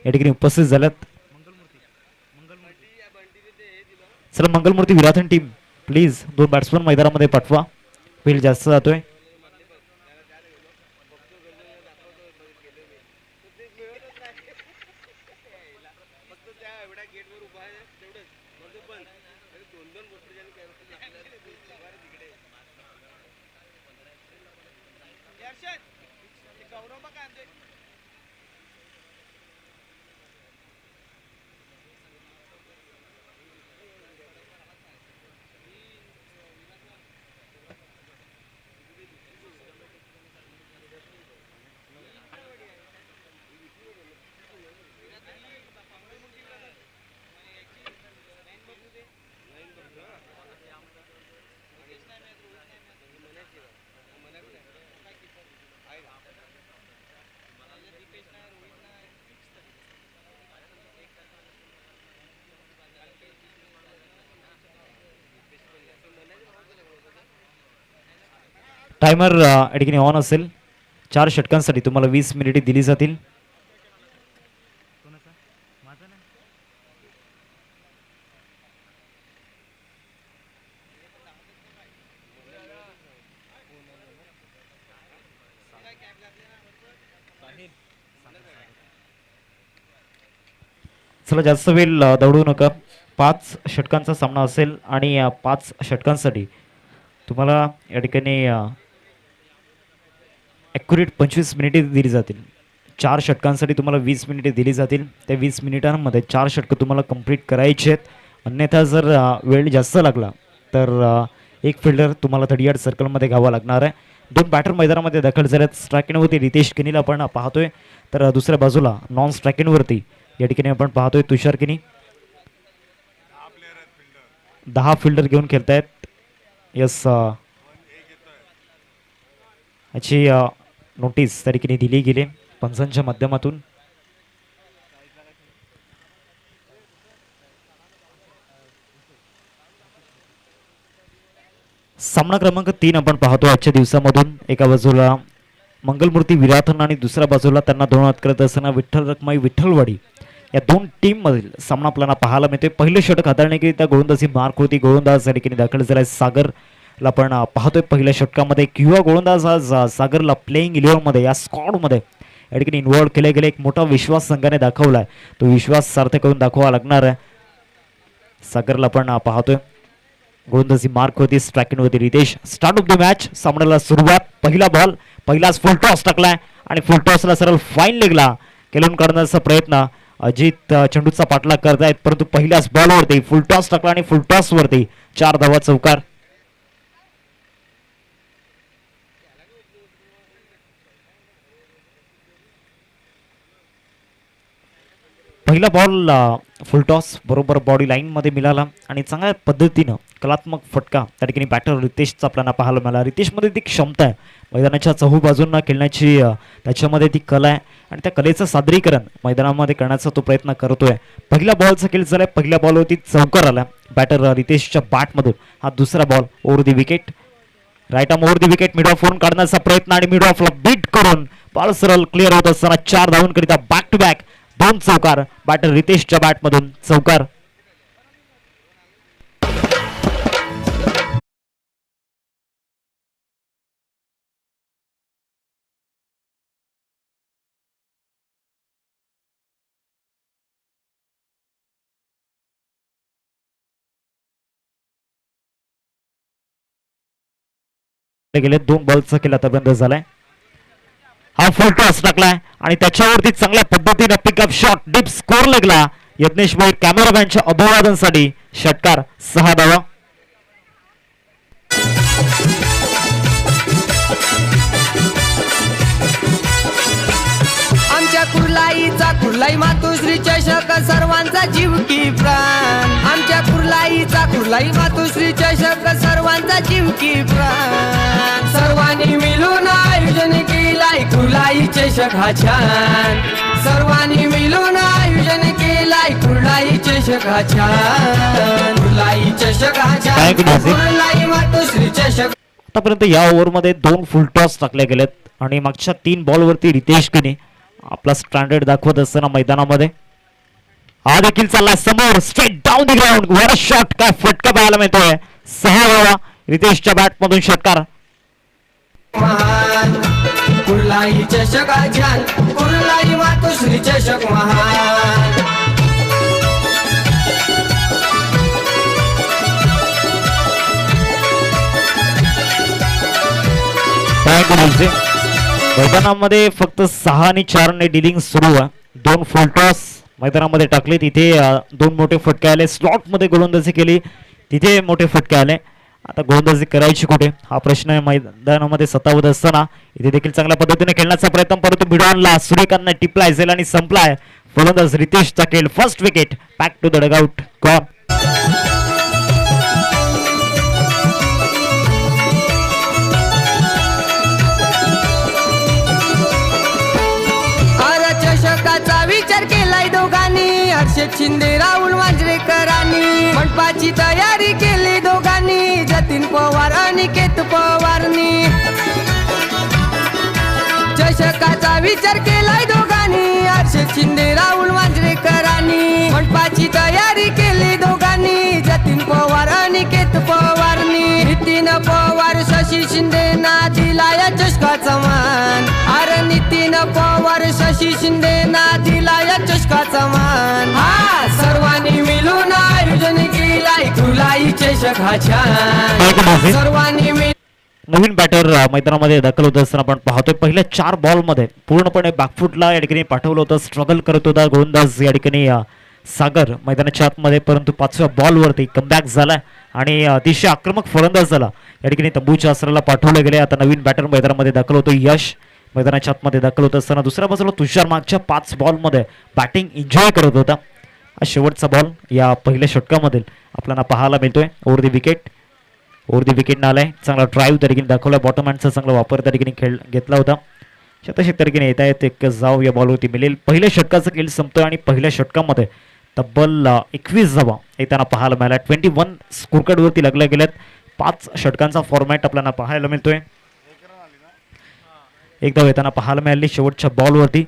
या ठिकाणी उपस्थित झाल्यात. चला Mangalmurti Virathan team please 2 batsman मैदानामध्ये पाठवा. फील्ड जास्त जातोय. टायमर या ठिकाणी ऑन असेल. 4 षटकांसाठी तुम्हाला 20 मिनिटे दिली जातील. चला जास्त वेळ दौडू नका. 5 षटकांचा सामना असेल आणि 5 षटकांसाठी तुम्हाला या ठिकाणी ॲक्युरेट 25 मिनिटे दिली जातील. 4 षटकांसाठी तुम्हाला 20 मिनिटे दिली जातील. त्या 20 मिनिटांमध्ये 4 षटकं तुम्हाला कंप्लीट करायची आहेत. अन्यथा जर वेळ जास्त लागला तर एक फिल्डर तुम्हाला 30 सर्कलमध्ये घ्यावा लागणार आहे. 2 बॅटर मैदानामध्ये दाखल झाल्यात. स्ट्रायकिंगवरती रितेश किनीला आपण पाहतोय, तर दुसऱ्या बाजूला नॉन स्ट्रायकिंगवरती या ठिकाणी आपण पाहतोय तुषार किनी. 10 फिल्डर घेऊन खेळतायत. यस याची नोटीस त्या ठिकाणी दिली गेली पंचांच्या माध्यमातून. सामना क्रमांक 3 आपण पाहतो आजच्या दिवसामधून. एका बाजूला मंगलमूर्ती विराथन आणि दुसऱ्या बाजूला त्यांना धोरणात करत असताना विठ्ठल रखमाई विठ्ठलवाडी या 2 टीम मधील सामना आपल्याला पाहायला मिळतोय. पहिलं षटक हाताळण्याकरिता गोलंदाजी मार्क होती. गोलंदाज या ठिकाणी दाखल झालाय सागरला आपण पाहतोय पहिल्या षटकामध्ये. किंवा गोलंदाज आज सागरला प्लेइंग 11 मध्ये या स्क्वॉडमध्ये या ठिकाणी इन्व्हॉल्व केले गेले. एक मोठा विश्वास संघाने दाखवलाय. तो विश्वास सार्थ करून दाखवावा लागणार आहे. सागरला आपण पाहतोय. गोलंदाजी मार्क होती. स्ट्रायकिंग होती Ritesh. Start of the match. सामन्याला सुरुवात. पहिला बॉल पहिलाच फुल टॉस टाकलाय आणि फुल टॉसला सरळ फाईन लेगला केलून काढण्याचा प्रयत्न अजित चेंडूचा पाठलाग करतायत, परंतु पहिल्याच बॉलवरती फुल टॉस टाकला आणि फुल टॉस वरती 4 धावा चौकार. पहिला बॉल फुलटॉस बरोबर बॉडी लाईन मध्ये मिळाला आणि चांगल्या पद्धतीनं कलात्मक फटका त्या ठिकाणी बॅटर रितेशचा आपल्याला पाहायला मिळाला. रितेशमध्ये ती क्षमता आहे मैदानाच्या चहू बाजूंना खेळण्याची, त्याच्यामध्ये ती कला आहे आणि त्या कलेचं सादरीकरण मैदानामध्ये करण्याचा तो प्रयत्न करतोय. पहिल्या बॉलचा खेळ झालाय. पहिल्या बॉलवरती चौकार आला बॅटर रितेशच्या बॅटमधून. हा दुसरा ball over the wicket. Right arm over the wicket. Mid off वरून काढण्याचा प्रयत्न आणि मिड ऑफला बीट करून बॉल सरळ क्लिअर होत असताना 4 धावांकरिता बॅक टू बॅक 2 चौकार बॅटर रितेशच्या बॅटमधून चौकार. गेले 2 बॉलचा खेळ आतापर्यंत झालाय. हा फुल टॉस टाकलाय आणि त्याच्यावरती चांगल्या पद्धतीने पिकअप शॉट डीप स्कोर लागला. यत्नेश भाई कॅमेरामॅनच्या अभिवादनासाठी षटकार 6 धावा. आमच्या कुर्लाईचा कुर्लाई मातोश्री चषक सर्वांचा जीव की प्राण. आमच्या कुर्लाईचा कुर्लाई मातोश्री चषक सर्वांचा जीव की प्राण. सर्वांनी मिळून आयोजन केलाय कुर्लाई चषक हा छान. सर्वांनी मिळून आयोजन केलाय कुर्लाई चषक हा छान. कुर्लाई चषक हा छान. कुर्लाई मातोश्री चषक. आतापर्यंत या ओव्हरमध्ये 2 फुल टॉस टाकले गेलेत आणि मागच्या 3 बॉलवरती रितेश किनी आपला स्टँडर्ड दाखवत असताना मैदानामध्ये हा देखील चालला समोर स्ट्रेट डाऊन द ग्राउंड. वर शॉट, काय फटका पाहायला मिळतोय. 6 धावा रितेशच्या बॅट मधून षटकार. महान कुर्लाई चषक छान, कुर्लाई मातोश्री चषक महान. मैदानामध्ये फक्त 6 आणि 4 ने डिलिंग सुरू आहे. 2 फुल टॉस मैदानामध्ये टाकले, तिथे 2 मोठे फटके आले. स्लॉट मध्ये गोलंदाजी केली, तिथे मोठे फटके आले. आता गोलंदाजी करायची कुठे हा प्रश्न आहे मैदानामध्ये सतावत असताना. इथे देखील चांगल्या पद्धतीने खेळण्याचा प्रयत्न, परंतु मिडॉनला सूर्यकांतने टिपलाय झेल आणि संपलाय. फलंदाज रितेशचा खेळ. First wicket, back to the dugout. Gone. चषकाचा विचार केलाय दोघांनी, हर्षद शिंदे राहुल मांजरेकरांनी. मंडपाची तयारी केली दोघांनी, जतीन पवार अनिकेत पवारनी. चषकाचा विचार केलाय दोघांनी, हर्षद शिंदे राहुल मांजरेकरांनी. मंडपाची तयारी केली दोघांनी, जतीन पवार अनिकेत पवारनी. नितीन पवार शशी शिंदे ना दिला या चषकाचा मान. अरे नितीन पवार शशी शिंदे ना दिला या चषकाचा मान. हा सर्वांनी मिळून आयोजन केलाय खुलाई चषक हा छान. सर्वांनी मिळून नवीन बॅटर मैदानामध्ये दाखल होत असताना आपण पाहतोय पहिल्या 4 बॉल मध्ये पूर्णपणे बॅकफुटला या ठिकाणी पाठवलं होतं. स्ट्रगल करत होता गोलंदाज या ठिकाणी सागर मैदानाच्या आतमध्ये, परंतु 5व्या बॉलवरती कमबॅक झालाय आणि अतिशय आक्रमक फलंदाज झाला. या ठिकाणी तंबूच्या आसराला पाठवलं गेले. आता नवीन बॅटर मैदानामध्ये दाखल होतो. यश मैदानाच्या आतमध्ये दाखल होत असताना दुसऱ्या बाजूला तुषार मागच्या 5 बॉलमध्ये बॅटिंग एन्जॉय करत होता. हा शेवटचा बॉल या पहिल्या षटकामधील आपल्याला पाहायला मिळतोय. Over the wicket, over the wicket आलाय. चांगला ड्राईव्ह त्या ठिकाणी दाखवला. बॉटम हँडचा चांगला वापर त्या ठिकाणी खेळ घेतला होता. शतशक त्या ठिकाणी येत आहेत. एक जाव या बॉलवरती मिळेल. पहिल्या षटकाचा खेळ संपतोय आणि पहिल्या षटकामध्ये तब्बल 21 धावा येताना पाहायला मिळाल्या. 21 स्कोरकार्ड वरती लागल्या गेल्यात. 5 षटकांचा फॉर्मॅट आपल्याला पाहायला मिळतोय. एक धाव येताना पाहायला मिळाली शेवटच्या बॉलवरती.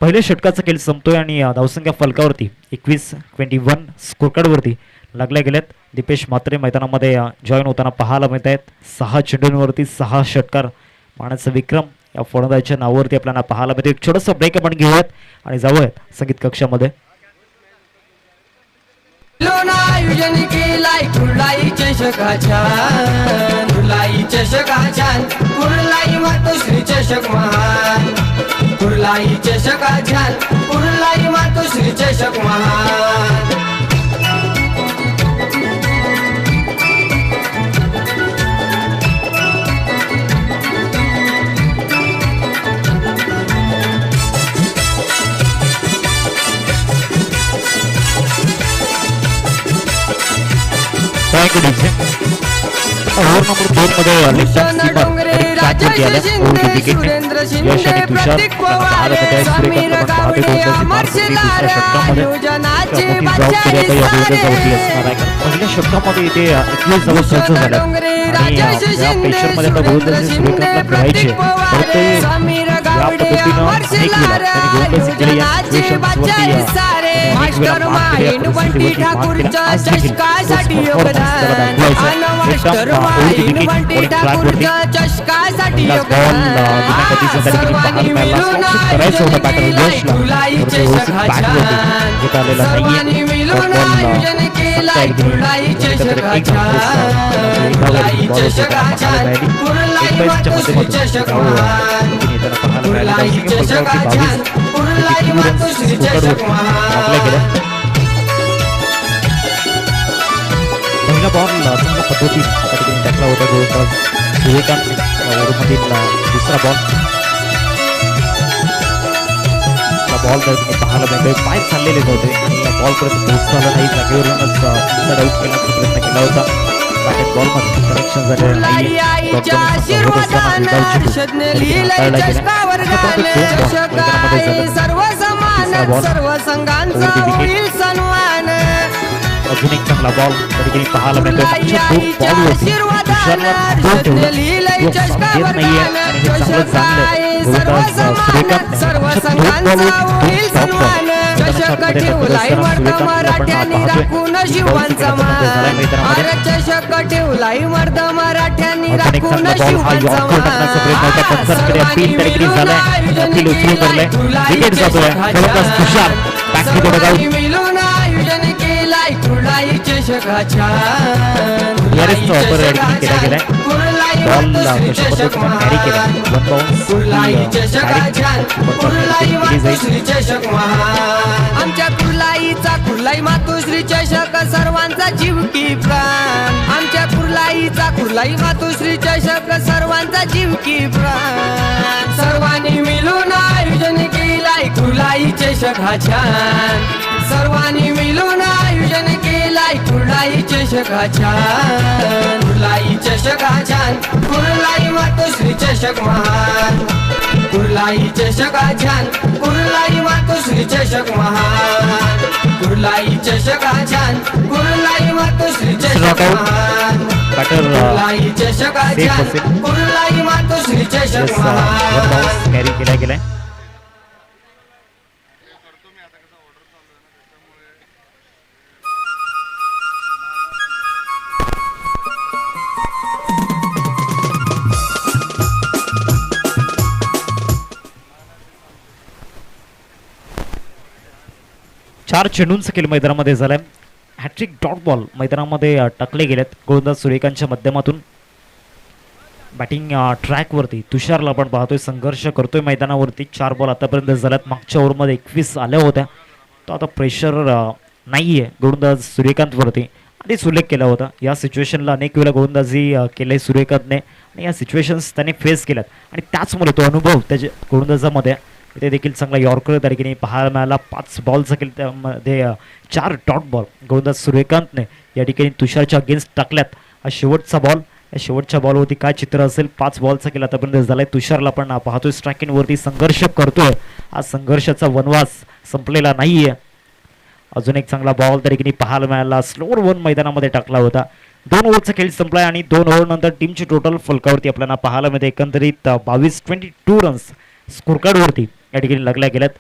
पहिल्या षटकाचा खेळ संपतोय आणि धावसंख्या फलकावरती 21 स्कोरकार्ड वरती लागल्या गेल्यात. दीपेश म्हात्रे मैदानामध्ये जॉईन होताना पाहायला मिळत आहेत. 6 चेंडूंवरती 6 षटकार मारण्याचा विक्रम या फलंदाजाच्या नावावरती आपल्याला पाहायला मिळतो. एक छोटासा ब्रेक आपण घेऊयात आणि जाऊयात संगीत कक्षामध्ये. आयोजन केलाय कुर्लाई चषक छान, कुर्लाई चषक छान, कुर्लाई मातोश्री चषक महान. कुर्लाई चषक छान, कुर्लाई मातोश्री चषक महान. ओव्हर नंबर 2 मध्ये सुरेंद्र शिंदे, प्रतीक पवार, समीर गावडे, अमर शेलार आयोजनाचे बादशाह पहिल्या षटकामध्ये इथे 21 धावा खर्च झाल्या आणि या प्रेशरमध्ये आता गोलंदाजी सूर्यकांतला करायचे, तर ते या पद्धतीनं अनेक वेळा त्यांनी गोलंदाजी केली. या सिच्युएशन्सवरती मास्टर माइंड बंटी ठाकूरच्या चषकासाठी योगदान. मास्टर माइंड बंटी ठाकूरच्या चषकासाठी योगदान. सर्वांनी मिळून आयोजन केलाय खुलाई चषक छान. सर्वांनी मिळून आयोजन केलाय खुलाई चषक छान. खुलाई चषक छान, कुर्लाई मातोश्री चषक महान. कुर्लाई चषक छान, कुर्लाई मातोश्री चषक महान. पहिला बॉल चांगल्या पद्धतीने त्या ठिकाणी टाकला होता गोलंदाज सूर्यकांत. ओव्हरमधील दुसरा बॉल त्या ठिकाणी पाहायला मिळतोय. पाय चाललेले नव्हते आणि या बॉलपर्यंत पोहोचता आला नाही. जागेवरूनच आउट करण्याचा प्रयत्न केला होता. बॅटेड बॉलमध्ये करेक्शन झालेलं नाही. सर्व समान, सर्व संघांचा होईल सन्मान. अजून एक चांगला बॉल त्या ठिकाणी पाहायला मिळतोय. नाहीये आणि हे चांगलं जाणलंय. ठिकाणी सर्व समान सर्व संघांचा होईल सन्मान चषक ठेवलाय मर्द मराठ्यांनी राखून शिवांचा मान अरे चषक ठेवलाय मर्द मराठ्यांनी राखून शिवांचा मान सर्वांनी मिळून आयोजन केलाय कुर्लाई चषकाच्या कुर्लाई चषक आमच्या कुर्लाईचा कुर्लाई मातोश्री चषक सर्वांचा जीव की प्राण आमच्या कुर्लाईचा कुर्लाई मातोश्री चषक सर्वांचा जीव की प्राण सर्वांनी मिळून आयोजन केलाय कुर्लाई चषकाच्या सर्वांनी मिळून आयोजन केलाय कुर्लाई चषकाच्या कुर्लाई चषकाच्या कुर्लाई मातोश्री चषक महान कुर्लाई चषकाच्या कुर्लाई मातोश्री चषक महान कुर्लाई चषकाच्या कुर्लाई मातोश्री चषक महान कुर्लाई चषकाच्या कुर्लाई मातोश्री चषक महान कॅरी केला गेलाय. चार चेंडूंचा खेळ मैदानामध्ये झालाय. हॅट्रिक डॉट बॉल मैदानामध्ये टाकले गेलेत गोलंदाज सूर्यकांतच्या माध्यमातून. बॅटिंग ट्रॅकवरती तुषारला आपण पाहतोय संघर्ष करतोय मैदानावरती. 4 बॉल आतापर्यंत झाल्यात. मागच्या ओव्हरमध्ये 21 आल्या होत्या. तो आता प्रेशर नाही आहे गोलंदाज सूर्यकांतवरती. आधीच उल्लेख केला होता या सिच्युएशनला अनेक वेळा गोलंदाजी केले सूर्यकांतने आणि या सिच्युएशन्स त्याने फेस केल्यात आणि त्याचमुळे तो अनुभव त्याच्या गोलंदाजामध्ये इथे देखील चांगला यॉर्कर त्या ठिकाणी पाहायला मिळाला. 5 बॉलचा खेळ त्यामध्ये 4 डॉट बॉल गोलंदाज सूर्यकांतने या ठिकाणी तुषारच्या अगेन्स्ट टाकल्यात. हा शेवटचा बॉल. या शेवटच्या बॉलवरती काय चित्र असेल. 5 बॉलचा खेळ आतापर्यंत झालाय. तुषारला पण पाहतोय स्ट्रायकिंगवरती संघर्ष करतोय. हा संघर्षाचा वनवास संपलेला नाहीये. अजून एक चांगला बॉल त्या ठिकाणी पाहायला मिळाला. स्लोअर 1 मैदानामध्ये टाकला होता. 2 ओव्हरचा खेळ संपलाय आणि 2 ओव्हर नंतर टीमची टोटल फलकावरती आपल्याला पाहायला मिळते. एकंदरीत 22 रन्स स्कोरकार्डवरती या ठिकाणी लागल्या गेल्यात.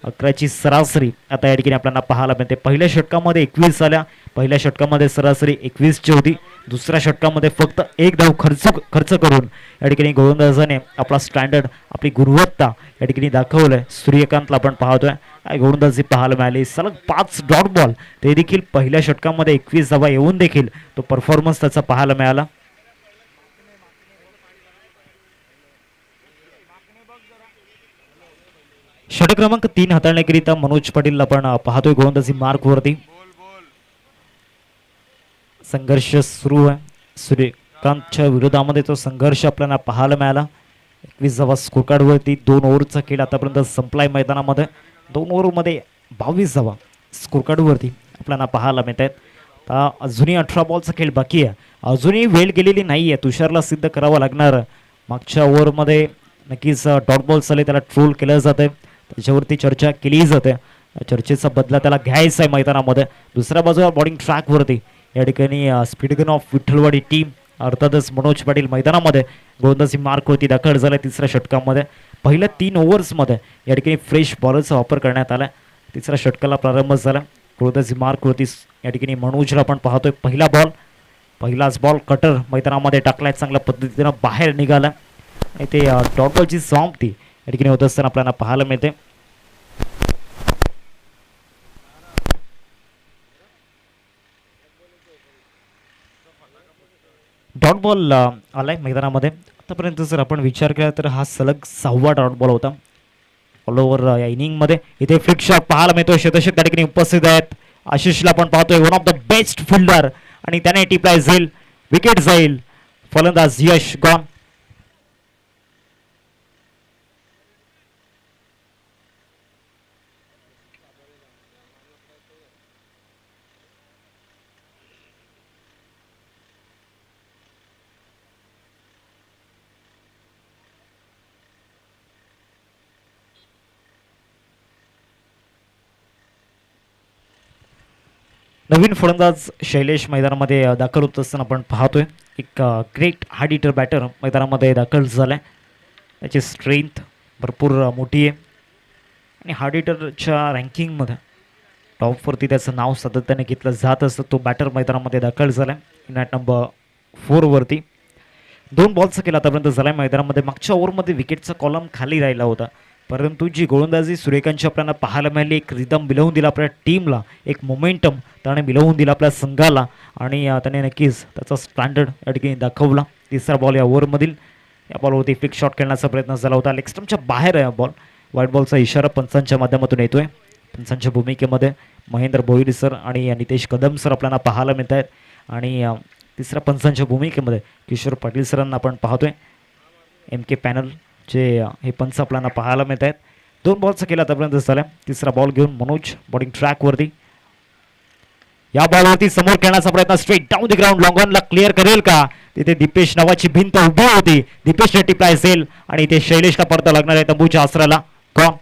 11ची सरासरी आता या ठिकाणी आपल्याला पाहायला मिळते. पहिल्या षटकामध्ये 21 आल्या. पहिल्या षटकामध्ये सरासरी 21ची होती. दुसऱ्या षटकामध्ये फक्त 1 धाव खर्च करून या ठिकाणी गोलंदाजाने आपला स्टँडर्ड आपली गुणवत्ता या ठिकाणी दाखवलंय. सूर्यकांतला आपण पाहतोय गोलंदाजी पाहायला मिळाली. सलग 5 डॉट बॉल ते देखील पहिल्या षटकामध्ये 21 धावा येऊन देखील तो परफॉर्मन्स त्याचा पाहायला मिळाला. षटक क्रमांक 3 हाताळण्याकरिता मनोज पाटील आपण पाहतोय गोलंदाजी मार्कवरती. संघर्ष सुरू आहे. सूर्यकांतच्या विरोधामध्ये तो संघर्ष आपल्याला पाहायला मिळाला. 21 धावा स्कोरकार्डवरती. 2 ओव्हरचा खेळ आतापर्यंत संपलाय मैदानामध्ये. 2 ओव्हरमध्ये 22 धावा स्कोरकार्डवरती आपल्याला पाहायला मिळत आहेत. आता अजूनही 18 बॉलचा खेळ बाकी आहे. अजूनही वेळ गेलेली नाही आहे. तुषारला सिद्ध करावं लागणार. मागच्या ओव्हरमध्ये नक्कीच डॉट बॉल्स आले. त्याला ट्रोल केलं जात आहे. त्याच्यावरती चर्चा केली जाते. चर्चेचा बदला त्याला घ्यायचा आहे मैदानामध्ये. दुसऱ्या बाजूला बॉलिंग ट्रॅकवरती या ठिकाणी स्पीडगन ऑफ विठ्ठलवाडी टीम अर्थातच मनोज पाटील मैदानामध्ये गोलंदाजी मार्कवरती दाखल झाला. तिसऱ्या षटकामध्ये पहिल्या 3 ओव्हर्समध्ये या ठिकाणी फ्रेश बॉलरचा वापर करण्यात आला. तिसऱ्या षटकाला प्रारंभ झाला. गोलंदाजी मार्कवरती या ठिकाणी मनोजला आपण पाहतोय. पहिलाच बॉल कटर मैदानामध्ये टाकलाय. चांगल्या पद्धतीनं बाहेर निघाला आणि ते डॉट बॉलची समाप्ती या ठिकाणी होत असताना आपल्याला पाहायला मिळते. डॉट बॉल आलाय मैदानामध्ये. आतापर्यंत जर आपण विचार केला तर हा सलग 6वा डॉट बॉल होता ऑल ओव्हर या इनिंगमध्ये. इथे फ्लिक शॉट पाहायला मिळतोय. शतशत त्या ठिकाणी उपस्थित आहेत. आशिषला आपण पाहतोय one of the best fielder आणि त्याने टिपलाय जाईल. विकेट जाईल. फलंदाज यश गॉन. नवीन फलंदाज शैलेश मैदानामध्ये दाखल होत असताना आपण पाहतोय. एक ग्रेट हार्ड हिटर बॅटर मैदानामध्ये दाखल झालाय. त्याची स्ट्रेंथ भरपूर मोठी आहे आणि हार्ड हिटरच्या रँकिंगमध्ये टॉपवरती त्याचं नाव सातत्याने घेतलं जात असतं. तो बॅटर मैदानामध्ये दाखल झाला आहे मॅट नंबर 4वरती. 2 बॉलचा केला आतापर्यंत झाला आहे मैदानामध्ये. मागच्या ओव्हरमध्ये विकेटचा कॉलम खाली राहिला होता, परंतु जी गोलंदाजी सूर्यकांतची आपल्याला पाहायला मिळाली, एक रिदम मिळवून दिला आपल्या टीमला, एक मोमेंटम त्याने मिळवून दिला आपल्या संघाला आणि त्याने नक्कीच त्याचा स्टँडर्ड या ठिकाणी दाखवला. तिसरा बॉल या ओव्हरमधील, या बॉलवरती फ्लिक शॉट खेळण्याचा प्रयत्न झाला होता. लेग स्टंपच्या बाहेर आहे बॉल. व्हाईट बॉलचा इशारा पंचांच्या माध्यमातून येतोय. पंचांच्या भूमिकेमध्ये महेंद्र भोईर सर आणि नितेश कदम सर आपल्याला पाहायला मिळत आहेत आणि तिसऱ्या पंचांच्या भूमिकेमध्ये किशोर पाटील सरांना आपण पाहतोय. MK पॅनलचे हे पंच आपल्याला पाहायला मिळत आहेत. 2 बॉलचा केला आतापर्यंत झाला. तिसरा बॉल घेऊन मनोज बॉलिंग ट्रॅकवरती. या बॉलवरती समोर खेळण्याचा प्रयत्न, straight down the ground, long ऑनला क्लिअर करेल का? तिथे दीपेश नावाची भिंत उभी होती. दीपेशने टिपलाय असेल आणि इथे शैलेशला पडता लागणार आहे तंबूच्या आसराला. कॉन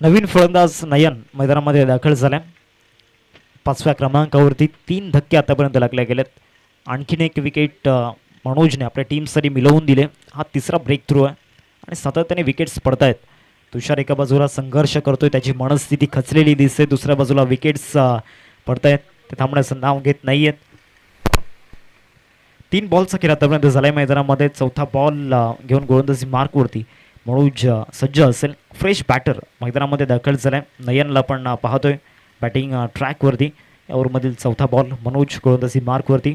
नवीन फलंदाज नयन मैदानामध्ये दाखल झाला. 5व्या क्रमांकावरती 3 धक्के आतापर्यंत लागले गेलेत. आणखीन एक विकेट मनोजने आपल्या टीमसाठी मिळवून दिले. हा तिसरा ब्रेक थ्रू आहे आणि सातत्याने विकेट्स पडत आहेत. तुषार एका बाजूला संघर्ष करतोय, त्याची मनस्थिती खचलेली दिसते. दुसऱ्या बाजूला विकेट्स पडत आहेत, ते थांबण्याचं नाव घेत नाही आहेत. 3 बॉलचा खेळ आतापर्यंत झालाय मैदानामध्ये. चौथा बॉल घेऊन गोलंदाजी मार्कवरती मनोज सज्ज असेल. फ्रेश बॅटर मैदानामध्ये दाखल झालाय. नयनला पण पाहतोय बॅटिंग ट्रॅकवरती. या ओव्हरमधील चौथा बॉल मनोज गोलंदाजी मार्कवरती.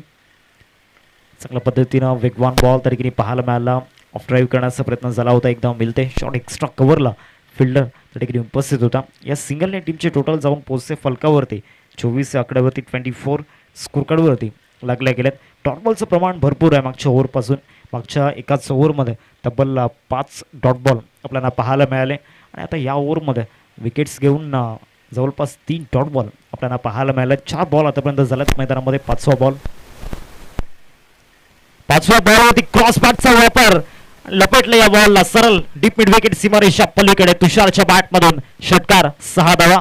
चांगल्या पद्धतीनं वेगवान बॉल त्या ठिकाणी पाहायला मिळाला. ऑफ ड्राईव्ह करण्याचा प्रयत्न झाला होता, एकदा मिळते. शॉट एक्स्ट्रा कव्हरला फिल्डर त्या ठिकाणी उपस्थित होता. या सिंगलने टीमचे टोटल जाऊन पोहोचते फलकावरती 24 आकड्यावरती 24 स्कोरकार्डवरती लागल्या गेल्यात. डॉट बॉलचं प्रमाण भरपूर आहे मागच्या ओव्हरपासून. मागच्या एकाच ओव्हरमध्ये तब्बल 5 डॉट बॉल आपल्याला पाहायला मिळाले आणि आता या ओव्हरमध्ये विकेट्स घेऊन जवळपास 3 डॉट बॉल आपल्याला पाहायला मिळाले. 4 बॉल आतापर्यंत झाल्यात मैदानामध्ये. 5वा बॉलवरती क्रॉस बॅटचा वापर, लपेटलं या बॉलला सरळ डीप मिड विकेट सीमारेषा पलीकडे. तुषारच्या बॅटमधून षटकार, 6 धावा.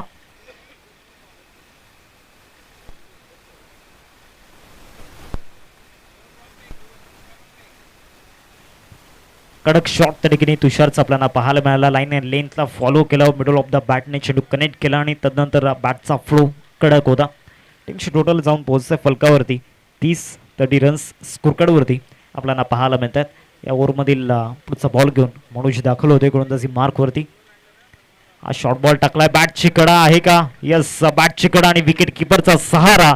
कडक शॉट त्या ठिकाणी तुषारचा आपल्याला पाहायला मिळाला. लाईन अँड लेंथला फॉलो केला, मिडल ऑफ द बॅटने चेंडू कनेक्ट केला आणि तदनंतर बॅटचा फ्लो कडक होता. टीमची टोटल जाऊन पोहोचते फलकावरती 30 रन्स स्कोरकार्डवरती आपल्याला पाहायला मिळतात. या ओव्हरमधील पुढचा बॉल घेऊन मनोज दाखल होते गोलंदाजी मार्कवरती. हा शॉर्ट बॉल टाकलाय. बॅटची कडा आहे का? यस, बॅटची कडा आणि विकेट किपरचा सहारा.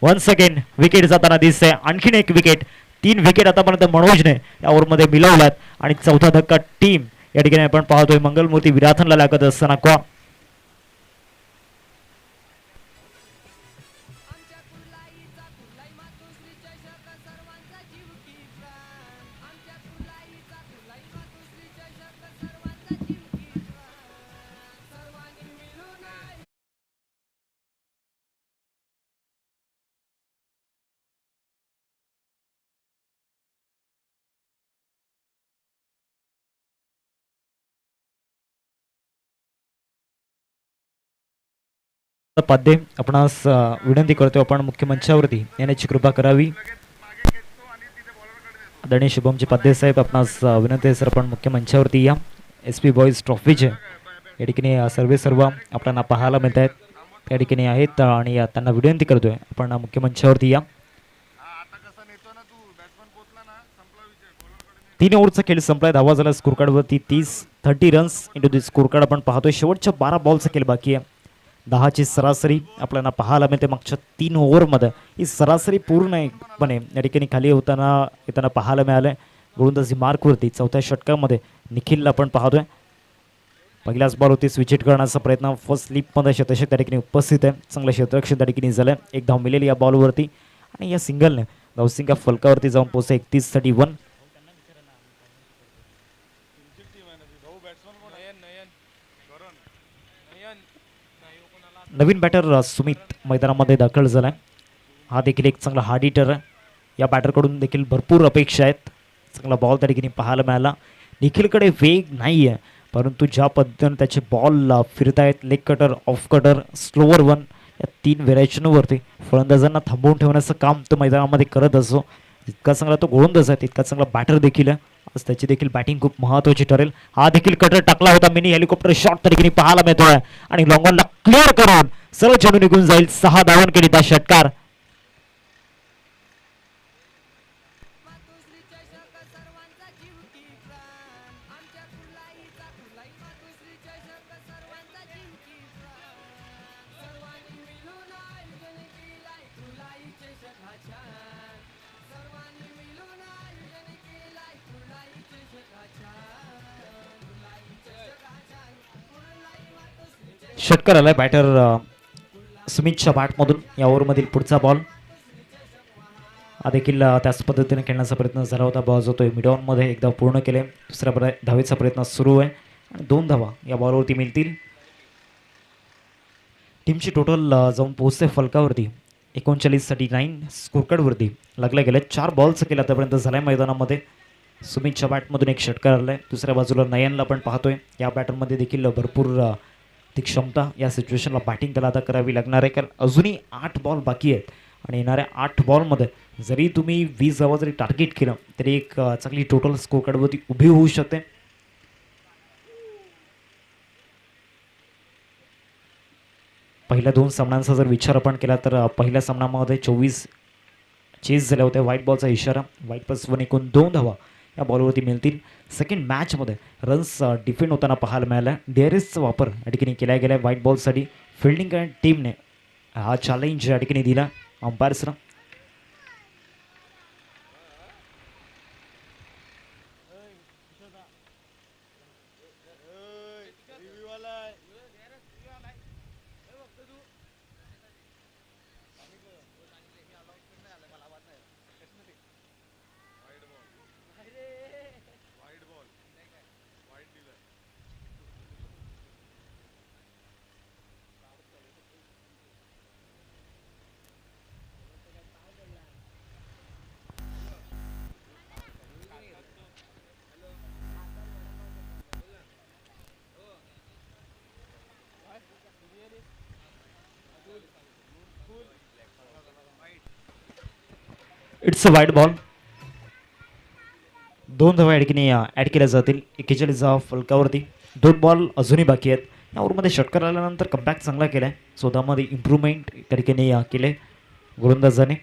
वन्स अगेन विकेट जाताना दिसते. आणखीन एक विकेट. 3 विकेट आतापर्यंत मनोजने या ओव्हरमध्ये मिळवल्यात आणि चौथा धक्का टीम या ठिकाणी आपण पाहतोय मंगलमूर्ती विराथनला लागत असताना. पाध्ये आपणास विनंती करतो, आपण मुख्य मंचावरती येण्याची कृपा करावी. आदरणीय शुभमजी पाध्ये साहेब, आपणास विनंती आहे सर, आपण मुख्य मंचावरती या. SP बॉईज ट्रॉफीचे या ठिकाणी सर्व आपल्याला पाहायला मिळत आहेत, त्या ठिकाणी आहेत आणि त्यांना विनंती करतोय आपण मुख्य मंचावरती या. 3 ओव्हरचा खेळ संपलाय. धावा झाला स्कोरकार्डवरती 30 रन्स इंटू दी स्कोरकार्ड आपण पाहतोय. शेवटच्या 12 बॉलचा खेळ बाकी आहे. 10ची सरासरी आपल्याला पाहायला मिळते. मागच्या 3 ओव्हरमध्ये ही सरासरी पूर्णपणे या ठिकाणी खाली येताना पाहायला मिळालं. गोलंदाजी मार्कवरती चौथ्या षटकामध्ये निखिलला आपण पाहतोय. पहिल्याच बॉल होती स्विच हिट करण्याचा प्रयत्न. फर्स्ट स्लिपमध्ये शतशक त्या ठिकाणी उपस्थित आहे. चांगलं क्षेत्ररक्षण त्या ठिकाणी झालं. 1 धाव मिळेल या बॉलवरती आणि या सिंगलने धावसंख्या फलकावरती जाऊन पोहोचते 31-31. नवीन बॅटर सुमित मैदानामध्ये दाखल झालाय. हा देखील एक चांगला हार्ड हिटर आहे. या बॅटरकडून देखील भरपूर अपेक्षा आहेत. चांगला बॉल त्या ठिकाणी पाहायला मिळाला. निखिलकडे वेग नाही आहे, परंतु ज्या पद्धतीने त्याचे बॉल फिरतायत, leg cutter, off cutter, slower one, या 3 व्हेरिएशनवरती फलंदाजांना थांबवून ठेवण्याचं काम तो मैदानामध्ये करत असतो. जितका चांगला तो गोलंदाज आहे तितका चांगला बॅटर देखील आहे. आज त्याची देखील बॅटिंग खूप महत्त्वाची ठरेल. हा देखील कटर टाकला होता, मिनी हेलिकॉप्टर शॉट त्या ठिकाणी पाहायला मिळतोय आणि लॉंग ऑनला क्लिअर करून सरळ चेंडू निघून जाईल. 6 धावांकरिता षटकार. मातोश्रीच्या शक सर्वांचा जीव की प्राण. आमच्या कुर्लाईचा कुर्लाई मातोश्रीच्या शक सर्वांचा जीव की प्राण. सर्वांनी मिळून आयोजन केलाय कुर्लाईचे शकाछान. सर्वांनी मिळून आयोजन केलाय कुर्लाईचे शकाछान. कुर्लाईचे शकाछान. कुर्लाई मातोश्रीचे षटकार आलाय बॅटर सुमितच्या बॅटमधून. या ओव्हरमधील पुढचा बॉल हा देखील त्याच पद्धतीने खेळण्याचा प्रयत्न झाला होता. बॉल जो तो मिडॉनमध्ये एकदा पूर्ण केले. दुसऱ्या धावेचा प्रयत्न सुरू आहे आणि 2 धावा या बॉलवरती मिळतील. टीमची टोटल जाऊन पोहोचते फलकावरती 39-9 स्कोरकार्डवरती लागल्या गेल्या. 4 बॉल्स केल्या आतापर्यंत झाल्या मैदानामध्ये. सुमितच्या बॅटमधून एक षटकार आला आहे. दुसऱ्या बाजूला नयनला पण पाहतोय. या बॅटरमध्ये देखील भरपूर ती क्षमता या सिच्युएशनला बॅटिंग त्याला आता करावी लागणार आहे, कारण अजूनही 8 बॉल बाकी आहेत आणि येणाऱ्या 8 बॉलमध्ये जरी तुम्ही 20 धावा जरी टार्गेट केलं तरी एक चांगली टोटल स्कोर कार्डवरती उभी होऊ शकते. पहिल्या 2 सामन्यांचा जर विचार आपण केला तर पहिल्या सामन्यामध्ये 24 चेस झाल्या होत्या. व्हाईट बॉलचा इशारा, व्हाईट +1 एकूण 2 धावा या बॉलवरती मिळतील. सेकंड मॅचमध्ये रन्स डिफेंड होताना पाहायला मिळाला. DRSचा वापर या ठिकाणी केला गेला व्हाईट बॉलसाठी. फिल्डिंग टीमने हा चॅलेंज या ठिकाणी दिला अंपायर्सना. It's a wide ball. 2 धावा या ठिकाणी ॲड केल्या जातील 41 धावा फलकावरती. 2 बॉल अजूनही बाकी आहेत. या ओव्हरमध्ये षटकार आल्यानंतर कमबॅक चांगला केला आहे. स्वतःमध्ये इम्प्रूव्हमेंट त्या ठिकाणी केले गोलंदाजाने.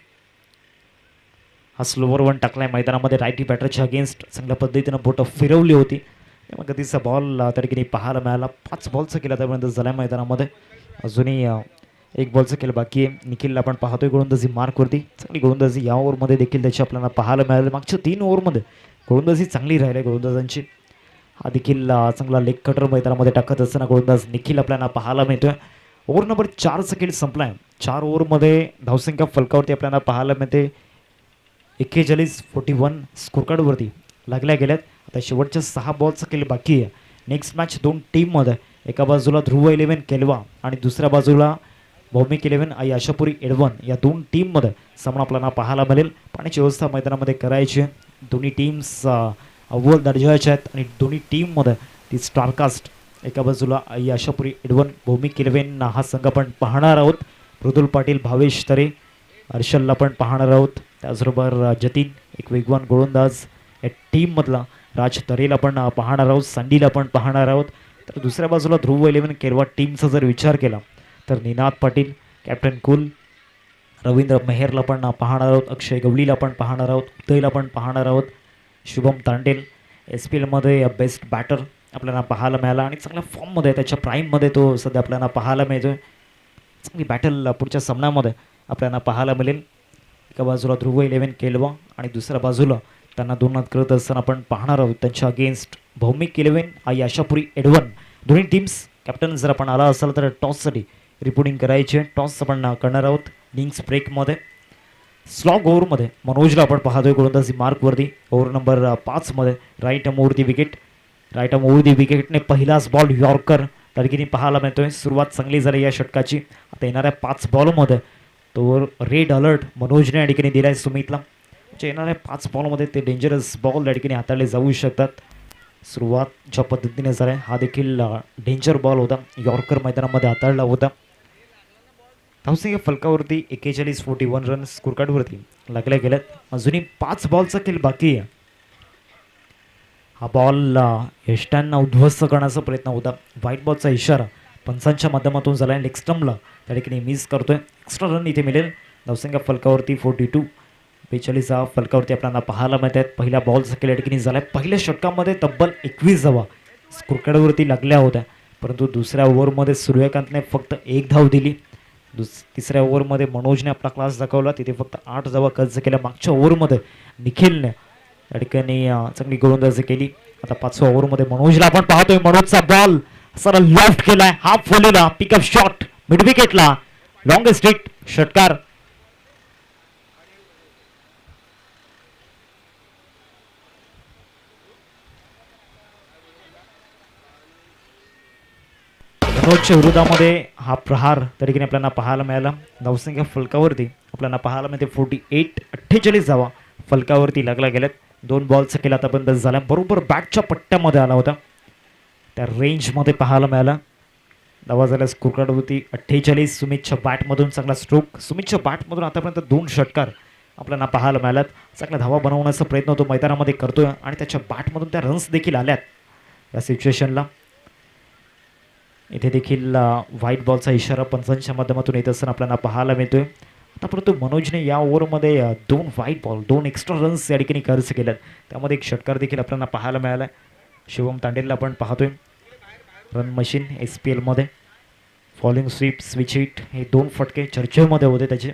हा स्लोवर वन टाकला आहे मैदानामध्ये. रायटी बॅटरच्या अगेन्स्ट चांगल्या पद्धतीनं बोटं फिरवली होती. तेव्हा गतीचा बॉल त्या ठिकाणी पाहायला मिळाला. 5 बॉलचं केलं त्यापर्यंत झाल्या मैदानामध्ये. अजूनही 1 बॉलचं केलं बाकी आहे. निखिलला आपण पाहतोय गोलंदाजी मार्कवरती. चांगली गोलंदाजी या ओव्हरमध्ये देखील त्याची आपल्याला पाहायला मिळाली. मागच्या 3 ओव्हरमध्ये गोलंदाजी चांगली राहिली आहे गोलंदाजांची. हा देखील चांगला लेग कटर मैदानामध्ये टाकत असताना गोलंदाज निखिल आपल्याला पाहायला मिळतोय. ओव्हर नंबर 4चा खेळ संपला आहे. 4 ओव्हरमध्ये धावसंख्या फलकावरती आपल्याला पाहायला मिळते 41-41 स्कोरकार्डवरती लागल्या गेल्यात. आता शेवटच्या 6 बॉलचं केले बाकी आहे. नेक्स्ट मॅच 2 टीममध्ये, एका बाजूला ध्रुव 11 केलवा आणि दुसऱ्या बाजूला भौमिक 11 आई आशापुरी एडवन, या 2 टीममध्ये सामना आपल्याला पाहायला मिळेल. पाण्याची व्यवस्था मैदानामध्ये करायची आहे. दोन्ही टीम्स अव्वल दर्जाच्या आहेत आणि दोन्ही टीममध्ये ती स्टारकास्ट. एका बाजूला आई आशापुरी एडवन, भौमिक 11 हा संघ आपण पाहणार आहोत. मृदुल पाटील, भावेश तरे, हर्षलला पण पाहणार आहोत. त्याचबरोबर जतीन एक वेगवान गोलंदाज या टीममधला, राज तरेला पण पाहणार आहोत, संडीला पण पाहणार आहोत. तर दुसऱ्या बाजूला ध्रुव 11 केरवा टीमचा जर विचार केला तर निनाद पाटील, कॅप्टन कुल, रवींद्र मेहरला पण पाहणार आहोत, अक्षय गवळीला पण पाहणार आहोत, उदयला पण पाहणार आहोत, शुभम तांडेल SPLमध्ये बेस्ट बॅटर आपल्याला पाहायला मिळाला आणि चांगल्या फॉर्ममध्ये त्याच्या प्राईममध्ये तो सध्या आपल्याला पाहायला मिळतोय. चांगली बॅटल पुढच्या सामन्यामध्ये आपल्याला पाहायला मिळेल. एका बाजूला ध्रुव 11 केलवा आणि दुसऱ्या बाजूला त्यांना दोनात करत असताना आपण पाहणार आहोत त्यांच्या अगेन्स्ट भौमिक 11 आई आशापुरी एडवन. दोन्ही टीम्स कॅप्टन जर आपण आला असाल तर टॉससाठी रिपोर्टिंग करायची आहे. टॉस आपण करणार आहोत इनिंग्स ब्रेकमध्ये. स्लॉग ओव्हरमध्ये मनोजला आपण पाहतोय गोलंदाजी मार्कवरती. ओव्हर नंबर 5मध्ये राईट आर्मवरती विकेट. राईट आर्मवरती विकेटने पहिलाच बॉल यॉर्कर त्या ठिकाणी पाहायला मिळतोय. सुरुवात चांगली झाली या षटकाची. आता येणाऱ्या 5 बॉलमध्ये तो रेड अलर्ट मनोजने या ठिकाणी दिला आहे सुमितला. म्हणजे येणाऱ्या 5 बॉलमध्ये ते डेंजरस बॉल या ठिकाणी हाताळले जाऊ शकतात. सुरुवात ज्या पद्धतीने झाली हा देखील डेंजर बॉल होता, यॉर्कर मैदानामध्ये हाताळला होता. धावसंख्या फलकावरती 41-41 रन स्कोरकार्डवरती लागल्या गेल्यात. अजूनही 5 बॉलचा खेळ बाकी आहे. हा बॉल यष्टांना उद्ध्वस्त करण्याचा प्रयत्न होता. व्हाईट बॉलचा इशारा पंचांच्या माध्यमातून झाला आहे. लेग स्टंपला त्या ठिकाणी मिस करतोय. एक्स्ट्रा रन इथे मिळेल. धावसंख्या फलकावरती 42. 42 फलकावरती आपल्याला पाहायला मिळत आहेत. पहिल्या बॉलचा खेळ या ठिकाणी झाला आहे. पहिल्या षटकामध्ये तब्बल 21 धावा स्कोरकार्डवरती लागल्या होत्या, परंतु दुसऱ्या ओव्हरमध्ये सूर्यकांतने फक्त 1 धाव दिली. तिसऱ्या ओव्हरमध्ये मनोजने आपला क्लास दाखवला, तिथे फक्त 8 धावा खर्च केल्या. मागच्या ओव्हरमध्ये निखिलने या ठिकाणी चांगली गोलंदाजी केली. आता 5व्या ओव्हरमध्ये मनोजला आपण पाहतोय. मनोजचा बॉल सरळ लेफ्ट केलाय, हाफ व्हॉलीला पिकअप शॉट मिड विकेटला, लॉंग स्ट्रीट षटकार. मनोजच्या विरोधामध्ये हा प्रहार त्या ठिकाणी आपल्याला पाहायला मिळाला. धावसंख्या फलकावरती आपल्याला पाहायला मिळते 48. 48 धावा फलकावरती लागला गेल्यात. 2 बॉलचा खेळ आतापर्यंत झाला. बरोबर बॅटच्या पट्ट्यामध्ये आला होता, त्या रेंजमध्ये पाहायला मिळाला. धावा झाल्या स्कोरकार्डवरती 48. सुमितच्या बॅटमधून चांगला स्ट्रोक. सुमितच्या बॅटमधून आतापर्यंत 2 षटकार आपल्याला पाहायला मिळाल्यात. चांगल्या धावा बनवण्याचा प्रयत्न तो मैदानामध्ये करतोय आणि त्याच्या बॅटमधून त्या रन्स देखील आल्यात या सिच्युएशनला. इथे देखील व्हाईट बॉलचा इशारा पंचांच्या माध्यमातून येत असताना आपल्याला पाहायला मिळतोय. आता परंतु मनोजने या ओव्हरमध्ये 2 व्हाईट बॉल 2 एक्स्ट्रा रन्स या ठिकाणी खर्च केल्यात. त्यामध्ये एक षटकार देखील आपल्याला पाहायला मिळाला. शिवम तांडेलला आपण पाहतोय. रन मशीन SPL मध्ये फॉलिंग स्वीप स्विच हिट हे 2 फटके चर्चेमध्ये होते त्याचे.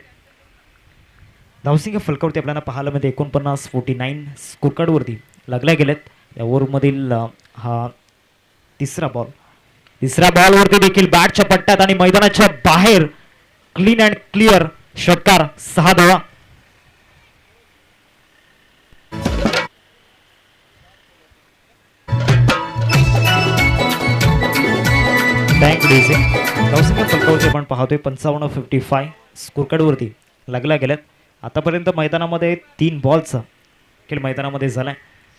धावसंख्या फलकावरती आपल्याला पाहायला मिळते 49-49 स्कोरकार्डवरती लागल्या गेल्यात. या ओव्हरमधील हा तिसरा बॉलवरती देखील बॅटच्या पट्ट्यात आणि मैदानाच्या बाहेर क्लीन अँड क्लिअर षटकार. 6 धावा. धावसंख्या फलकावरती आपण पाहतोय 55-55 स्कोरकार्डवरती लागल्या गेल्यात. आतापर्यंत मैदानामध्ये 3 बॉलचा खेळ मैदानामध्ये झालाय.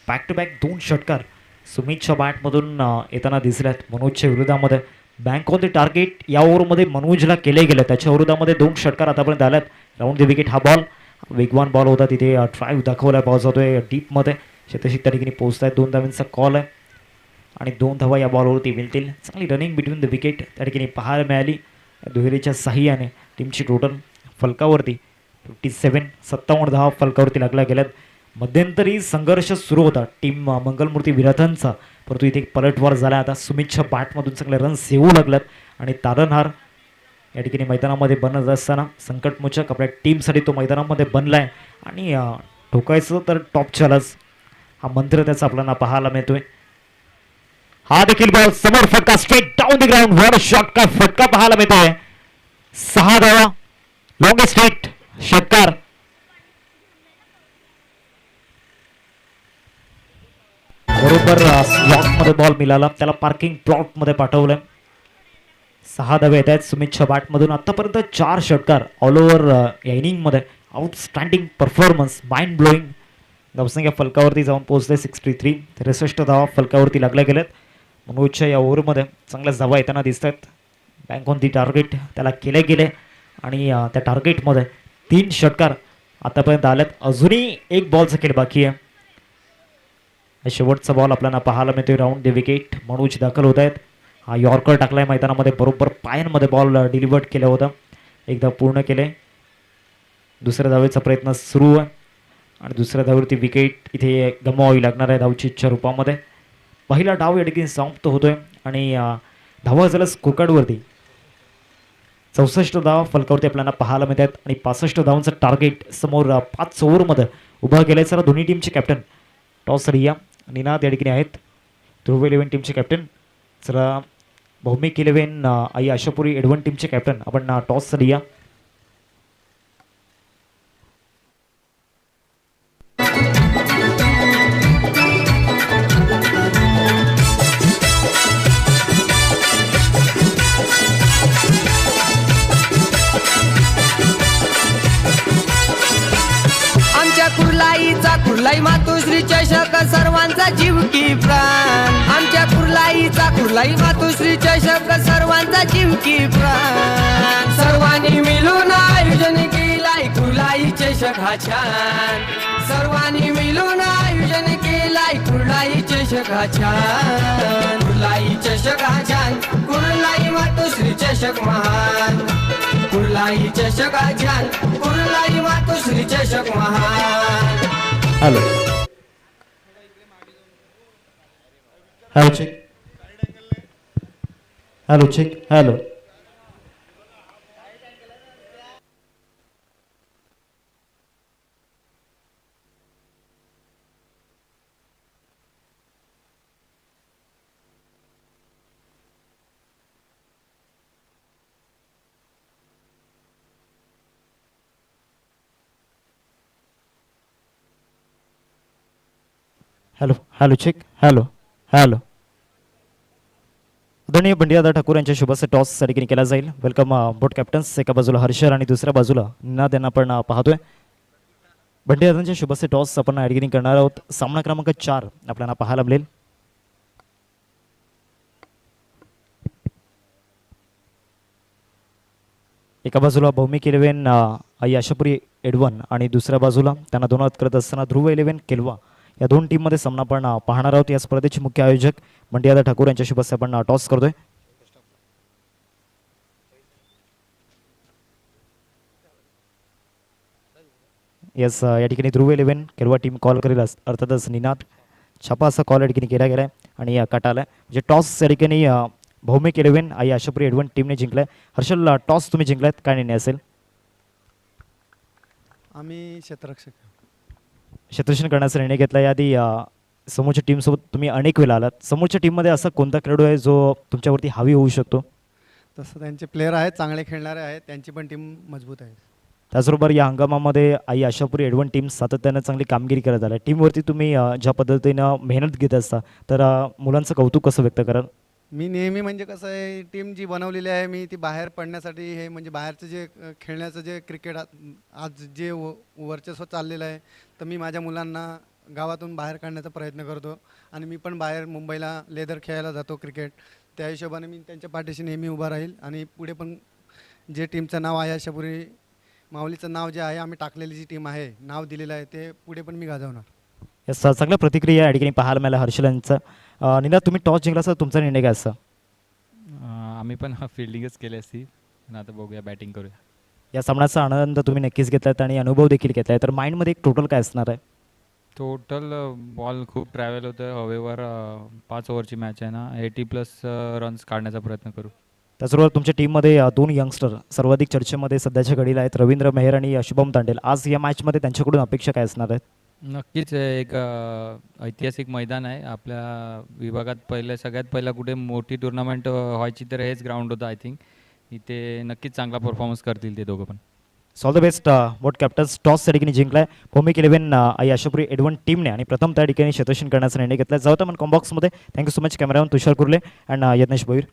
बॅक टू बॅक 2 षटकार सुमितच्या बॅटमधून येताना दिसल्यात. मनोजच्या विरोधामध्ये बँक ऑन द टार्गेट या ओव्हरमध्ये मनोजला केले गेले. त्याच्या विरोधामध्ये 2 षटकार आतापर्यंत आल्यात. राऊंड द विकेट हा बॉल वेगवान बॉल होता, तिथे ड्राईव्ह दाखवला. बॉल जातोय डीपमध्ये, शतशिक त्या ठिकाणी पोहोचत आहे. 2 धावांचा कॉल आहे आणि 2 धावा या बॉलवरती मिळतील. चांगली रनिंग बिटवीन द विकेट त्या ठिकाणी पाहायला मिळाली. दुहेरीच्या साह्याने टीमची टोटल फलकावरती 57 धावा फलकावरती लागल्या गेल्यात. मध्यंतरी संघर्ष सुरू होता टीम मंगलमूर्ती विराथांचा, परंतु इथे पलटवार झाला. आता सुमितच्या बॅटमधून चांगले रन्स येऊ लागल्यात आणि तारणहार या ठिकाणी मैदानामध्ये बनत असताना संकटमोचक आपल्या टीमसाठी तो मैदानामध्ये बनलाय आणि ठोकायचं तर टॉपच्यालाच हा मंत्र त्याचा आपल्याला पाहायला मिळतोय. हा देखील बॉल समोर फटका स्ट्रेट डाऊन द ग्राउंड. वर शॉट का फटका पाहायला मिळतोय. 6 धावा लॉंग स्ट्रेट षटकार. बरोबर स्लॉटमध्ये बॉल मिळाला, त्याला पार्किंग प्लॉटमध्ये पाठवलंय. 6 धावे येत आहेत सुमितच्या बॅटमधून. आतापर्यंत 4 षटकार ऑल ओव्हर या इनिंगमध्ये. Outstanding performance, mind blowing. धावसंख्या फलकावरती जाऊन पोहोचले 63. 63 धावा फलकावरती लागल्या गेल्यात. मनोजच्या या ओव्हरमध्ये चांगल्या धावा येताना दिसत आहेत. बँक ऑन दी टार्गेट त्याला केले गेले आणि त्या टार्गेटमध्ये 3 षटकार आतापर्यंत आल्यात. अजूनही 1 बॉलचा खेळ बाकी आहे. शेवटचा बॉल आपल्याला पाहायला मिळतोय. राऊंड द विकेट मनोज दाखल होत आहेत. हा यॉर्कर टाकलाय मैदानामध्ये, बरोबर पायांमध्ये बॉल डिलिव्हर्ड केला होता. एकदा पूर्ण केले. दुसऱ्या धावेचा प्रयत्न सुरू आहे आणि दुसऱ्या धावेवरती विकेट इथे गमवावी लागणार आहे धावचीच्या रूपामध्ये. पहिला डाव या ठिकाणी समाप्त होतोय आणि धावा झाला स्कोरकार्डवरती 64 धावा फलकावरती आपल्याला पाहायला मिळतात आणि 65 धावांचं टार्गेट समोर 5 ओव्हरमध्ये उभा केलंय. सर दोन्ही टीमचे कॅप्टन टॉस रिया निनाद या ठिकाणी आहेत. ध्रुव 11 टीमचे कॅप्टन जरा भौमिक 11 आई आशापुरी एडवन टीमचे कॅप्टन आपण टॉस रिया. आमच्या कुर्ला कुर्लाई मातोश्री चषक सर्वांचा जीव की प्राण आमच्या कुर्लाई मातोश्री चषक सर्वांचा जीव की प्राण सर्वांनी मिळून आयोजन केलाय कुर्लाई चषक हा छान सर्वांनी मिळून आयोजन केलाय कुर्लाई चषक हा छान कुर्लाई चषक हा छान कुर्लाई मातोश्री चषक महान कुर्लाई चषक हा छान कुर्लाई मातोश्री चषक महान hello hello check hello check hello hello hello check hello hello आदरणीय बंडियादा ठाकूर यांच्या शुभस्य टॉस या ठिकाणी केला जाईल. वेलकम बोट कॅप्टन्स. एका बाजूला हर्षर आणि दुसऱ्या बाजूला निनाद यांना आपण पाहतोय. बंडियादांच्या शुभस्य टॉस आपण या ठिकाणी करणार आहोत. सामना क्रमांक 4 आपल्याला पाहायला मिळेल. एका बाजूला भौमिक इलेव्हन आई आशापुरी एडवन आणि दुसऱ्या बाजूला त्यांना दोनात करत असताना ध्रुव इलेव्हन केलवा या दोन टीममध्ये सामना आपण पाहणार आहोत. या स्पर्धेचे मुख्य आयोजक बंडियादा ठाकूर यांच्या शुभस्य आपण टॉस करतोय. यस या ठिकाणी ध्रुव इलेव्हन केलवा टीम कॉल करेल अर्थातच निनाद छापा असा कॉल या ठिकाणी केला गेला आहे आणि कटाला म्हणजे टॉस या ठिकाणी भौमिक इलेव्हन आई आशापुरी एडवन टीमने जिंकलाय. हर्षल टॉस तुम्ही जिंकलात, काय निर्णय असेल? आम्ही क्षेत्ररक्षक क्षेत्ररक्षण करण्याचा निर्णय घेतला. याआधी समोरच्या टीमसोबत तुम्ही अनेक वेळा आलात. समोरच्या टीममध्ये असा कोणता खेळाडू आहे जो तुमच्यावरती हावी होऊ शकतो? तसं त्यांचे प्लेयर आहेत, चांगले खेळणारे आहेत, त्यांची पण टीम मजबूत आहे. त्याचबरोबर या हंगामामध्ये आई आशापुरी एडवन टीम सातत्यानं चांगली कामगिरी करत आल्या. टीमवरती तुम्ही ज्या पद्धतीनं मेहनत घेत असता तर मुलांचं कौतुक कसं व्यक्त कराल? मी नेहमी म्हणजे कसं आहे, टीम जी बनवलेली आहे मी ती बाहेर पडण्यासाठी हे म्हणजे बाहेरचं जे खेळण्याचं जे क्रिकेट आज जे वर्चस्व चाललेलं आहे तर मी माझ्या मुलांना गावातून बाहेर काढण्याचा प्रयत्न करतो आणि मी पण बाहेर मुंबईला लेदर खेळायला जातो क्रिकेट. त्या हिशोबाने मी त्यांच्या पाठीशी नेहमी उभा राहील आणि पुढे पण जे टीमचं नाव आहे आशापुरी माऊलीचं नाव जे आहे आम्ही टाकलेली जी टीम आहे नाव दिलेलं आहे ते पुढे पण मी गाजवणार. यस चांगल्या प्रतिक्रिया या ठिकाणी पाहायला मिळाल्या हर्षल यांचं. निनाद तुम्ही टॉस जिंकला असता, तुमचा निर्णय काय असा? आम्ही पण फिल्डिंगच केली असती पण आता बघूया, बॅटिंग करूया. या सामन्याचा आनंद तुम्ही नक्कीच घेतलात आणि अनुभव देखील घेतलाय. तर माइंडमध्ये एक टोटल काय असणार आहे? टोटल बॉल खूप ट्रॅव्हल होतं हवेवर. 5 ओव्हरची मॅच आहे ना, 80+ रन्स काढण्याचा प्रयत्न करू. त्याचबरोबर तुमच्या टीममध्ये 2 यंगस्टर सर्वाधिक चर्चेमध्ये सध्याच्या घडीला आहेत, रवींद्र मेहर आणि शुभम तांडेल. आज या मॅचमध्ये त्यांच्याकडून अपेक्षा काय असणार आहेत? नक्कीच एक ऐतिहासिक मैदान आहे आपल्या विभागात. सगळ्यात पहिला कुठे मोठी टुर्नामेंट व्हायची तर हेच ग्राउंड होतं. आय थिंक इथे नक्कीच चांगला परफॉर्मन्स करतील ते दोघं पण. All the best. Boat captains toss त्या ठिकाणी जिंकलाय भौमिक इलेव्हन आई आशापुरी एडवन टीमने आणि प्रथम त्या ठिकाणी क्षेत्ररक्षण करण्याचा निर्णय घेतला. जाऊ मन कॉम्बॉक्समध्ये. थँक्यू सो मच कॅमेरामन तुषार कुर्ले अँड यज्ञेश भोईर.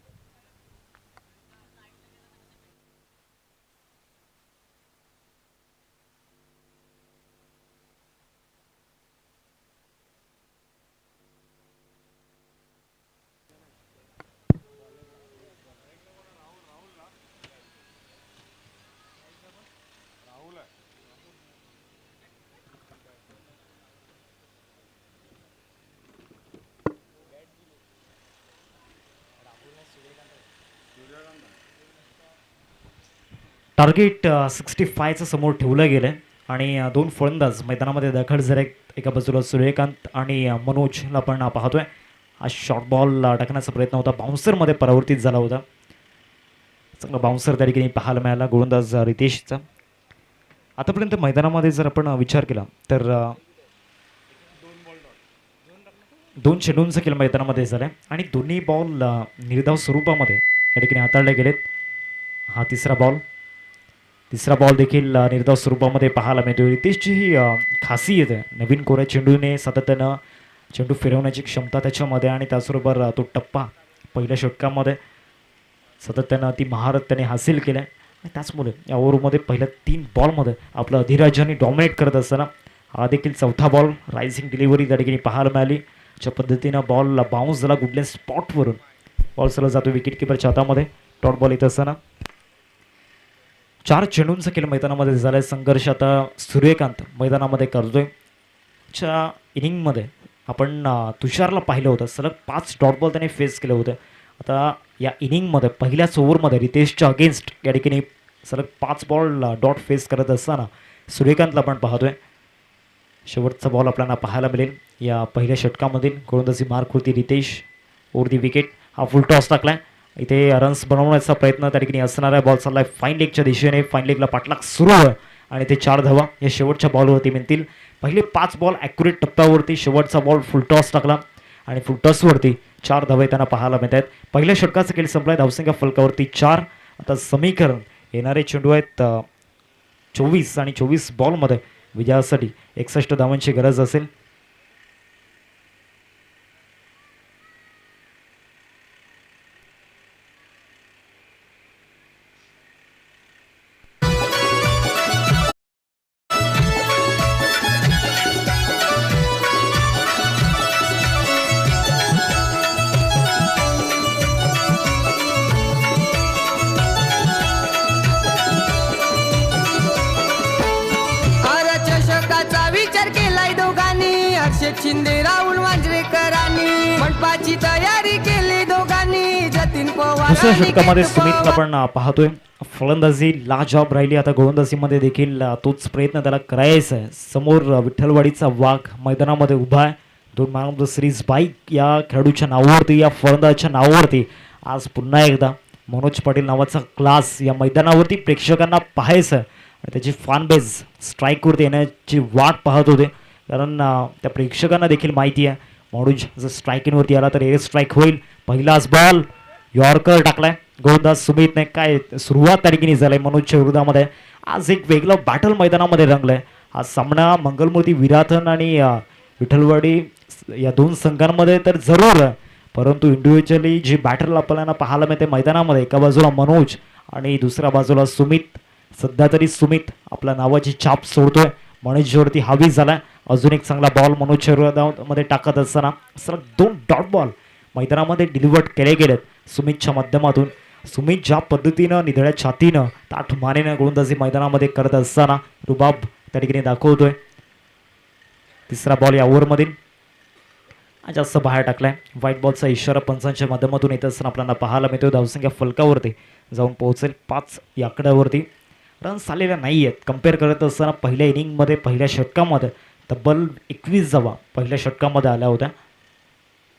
टार्गेट 65चं समोर ठेवलं गेलं आणि 2 फलंदाज मैदानामध्ये दाखल झाले. एका बाजूला सूर्यकांत आणि मनोजला आपण पाहतोय. हा शॉर्ट बॉल टाकण्याचा प्रयत्न होता, बाउन्सरमध्ये परावर्तित झाला होता. चांगला बाउन्सर त्या ठिकाणी पाहायला मिळाला गोलंदाज रितेशचा. आतापर्यंत मैदानामध्ये जर आपण विचार केला तर 2 चेंडूंचा खेळ मैदानामध्ये झाला आणि दोन्ही बॉल निर्धाव स्वरूपामध्ये या ठिकाणी हाताळले गेलेत. हा तिसरा बॉल देखील निर्धाव स्वरूपामध्ये पाहायला मिळतो. रितेशची ही खासियत आहे, नवीन कोऱ्या चेंडूने सातत्यानं चेंडू फिरवण्याची क्षमता त्याच्यामध्ये आणि त्याचबरोबर तो टप्पा पहिल्या षटकामध्ये सातत्यानं ती महारत त्याने हासिल केल्या आणि त्याचमुळे या ओव्हरमध्ये पहिल्या 3 बॉलमध्ये आपलं अधिराजांनी डॉमिनेट करत असताना हा देखील चौथा बॉल. रायझिंग डिलिव्हरी त्या ठिकाणी पाहायला मिळाली. ज्या पद्धतीनं बॉल बाउन्स झाला गुडलेन स्पॉटवरून, बॉल सरळ जातो विकेट किपरच्या हातामध्ये. डॉट बॉल येत असताना 4 चेंडूंचा खेळ मैदानामध्ये झालाय. संघर्ष आता सूर्यकांत मैदानामध्ये करतोय. च्या इनिंगमध्ये आपण तुषारला पाहिलं होतं, सलग 5 डॉट बॉल त्याने फेस केलं होतं. आता या इनिंगमध्ये पहिल्याच ओव्हरमध्ये रितेशच्या अगेन्स्ट या ठिकाणी सलग 5 बॉल डॉट फेस करत असताना सूर्यकांतला आपण पाहतोय. शेवटचा बॉल आपल्याला पाहायला मिळेल या पहिल्या षटकामधील. गोलंदाजी मार्क होती रितेश ओव्हर दी विकेट. हा फुल टॉस टाकलाय. इथे रन्स बनवण्याचा प्रयत्न त्या ठिकाणी असणार आहे. बॉल चाललाय फाईन लेगच्या दिशेने. फाईन लेगला पाठलाग सुरू आहे आणि ते 4 धावा या शेवटच्या बॉलवरती मिळतील. पहिले 5 बॉल ॲक्युरेट टप्प्यावरती, शेवटचा बॉल फुल टॉस टाकला आणि फुल टॉसवरती 4 धावे त्यांना पाहायला मिळत आहेत. पहिल्या षटकाचा खेळ संपलाय. धावसंख्या फलकावरती 4. आता समीकरण येणारे चेंडू आहेत 24 आणि 24 बॉलमध्ये विजयासाठी 61 धावांची गरज असेल. चषकाचा विचार केलाय दोघांनी. हर्षद शिंदे राहुल मांजरेकरांनी मंडपाची तयारी केली दोघांनी. जतीन पवार दुसऱ्या षटकामध्ये सुमितला आपण पाहतोय. फलंदाजी लाजवाब राहिली. आता गोलंदाजीमध्ये देखील तोच प्रयत्न त्याला करायचा आहे. समोर विठ्ठलवाडीचा वाघ मैदानामध्ये उभा आहे. 2 man of the series bike या खेळाडूच्या नावावरती, या फलंदाजाच्या नावावरती आज पुन्हा एकदा मनोज पाटील नावाचा क्लास या मैदानावरती प्रेक्षकांना पाहायचं आहे. आणि त्याची फॅन बेस स्ट्राईकवरती येण्याची वाट पाहत होते, कारण त्या प्रेक्षकांना देखील माहिती आहे मनोज जर स्ट्राईकिंगवरती आला तर एअर स्ट्राईक होईल. पहिलाच बॉल यॉर्कर टाकलाय गोलंदाज सुमितने. काय सुरुवात त्या ठिकाणी झाली मनोजच्या विरोधामध्ये. आज एक वेगळं बॅटल मैदानामध्ये रंगलंय. हा सामना मंगलमूर्ती विराथन आणि विठ्ठलवाडी या 2 संघांमध्ये तर जरूर आहे, परंतु इंडिव्हिज्युअली जी बॅटल आपल्याला पाहायला मिळते मैदानामध्ये, एका बाजूला मनोज आणि दुसऱ्या बाजूला सुमित. सध्या तरी सुमित आपल्या नावाची छाप सोडतोय. मनोजवरती हावी झालाय. अजून एक चांगला बॉल मनोजच्या विरोधामध्ये टाकत असताना सलग 2 डॉट बॉल मैदानामध्ये डिलिव्हर्ड केले गेलेत सुमितच्या माध्यमातून. सुमित ज्या पद्धतीनं निधड्या छातीनं ताठ मानेनं गोलंदाजी मैदानामध्ये करत असताना रुबाब त्या ठिकाणी दाखवतोय. तिसरा बॉल या ओव्हरमधील जास्त बाहेर टाकलाय. व्हाईट बॉलचा इशारा पंचांच्या माध्यमातून येत असताना आपल्याला पाहायला मिळतो. धावसंख्या फलकावरती जाऊन पोहोचेल 5 या आकड्यावरती. रन्स आलेल्या नाही आहेत. कम्पेअर करत असताना पहिल्या इनिंगमध्ये पहिल्या षटकामध्ये तब्बल 21 धावा पहिल्या षटकामध्ये आल्या होत्या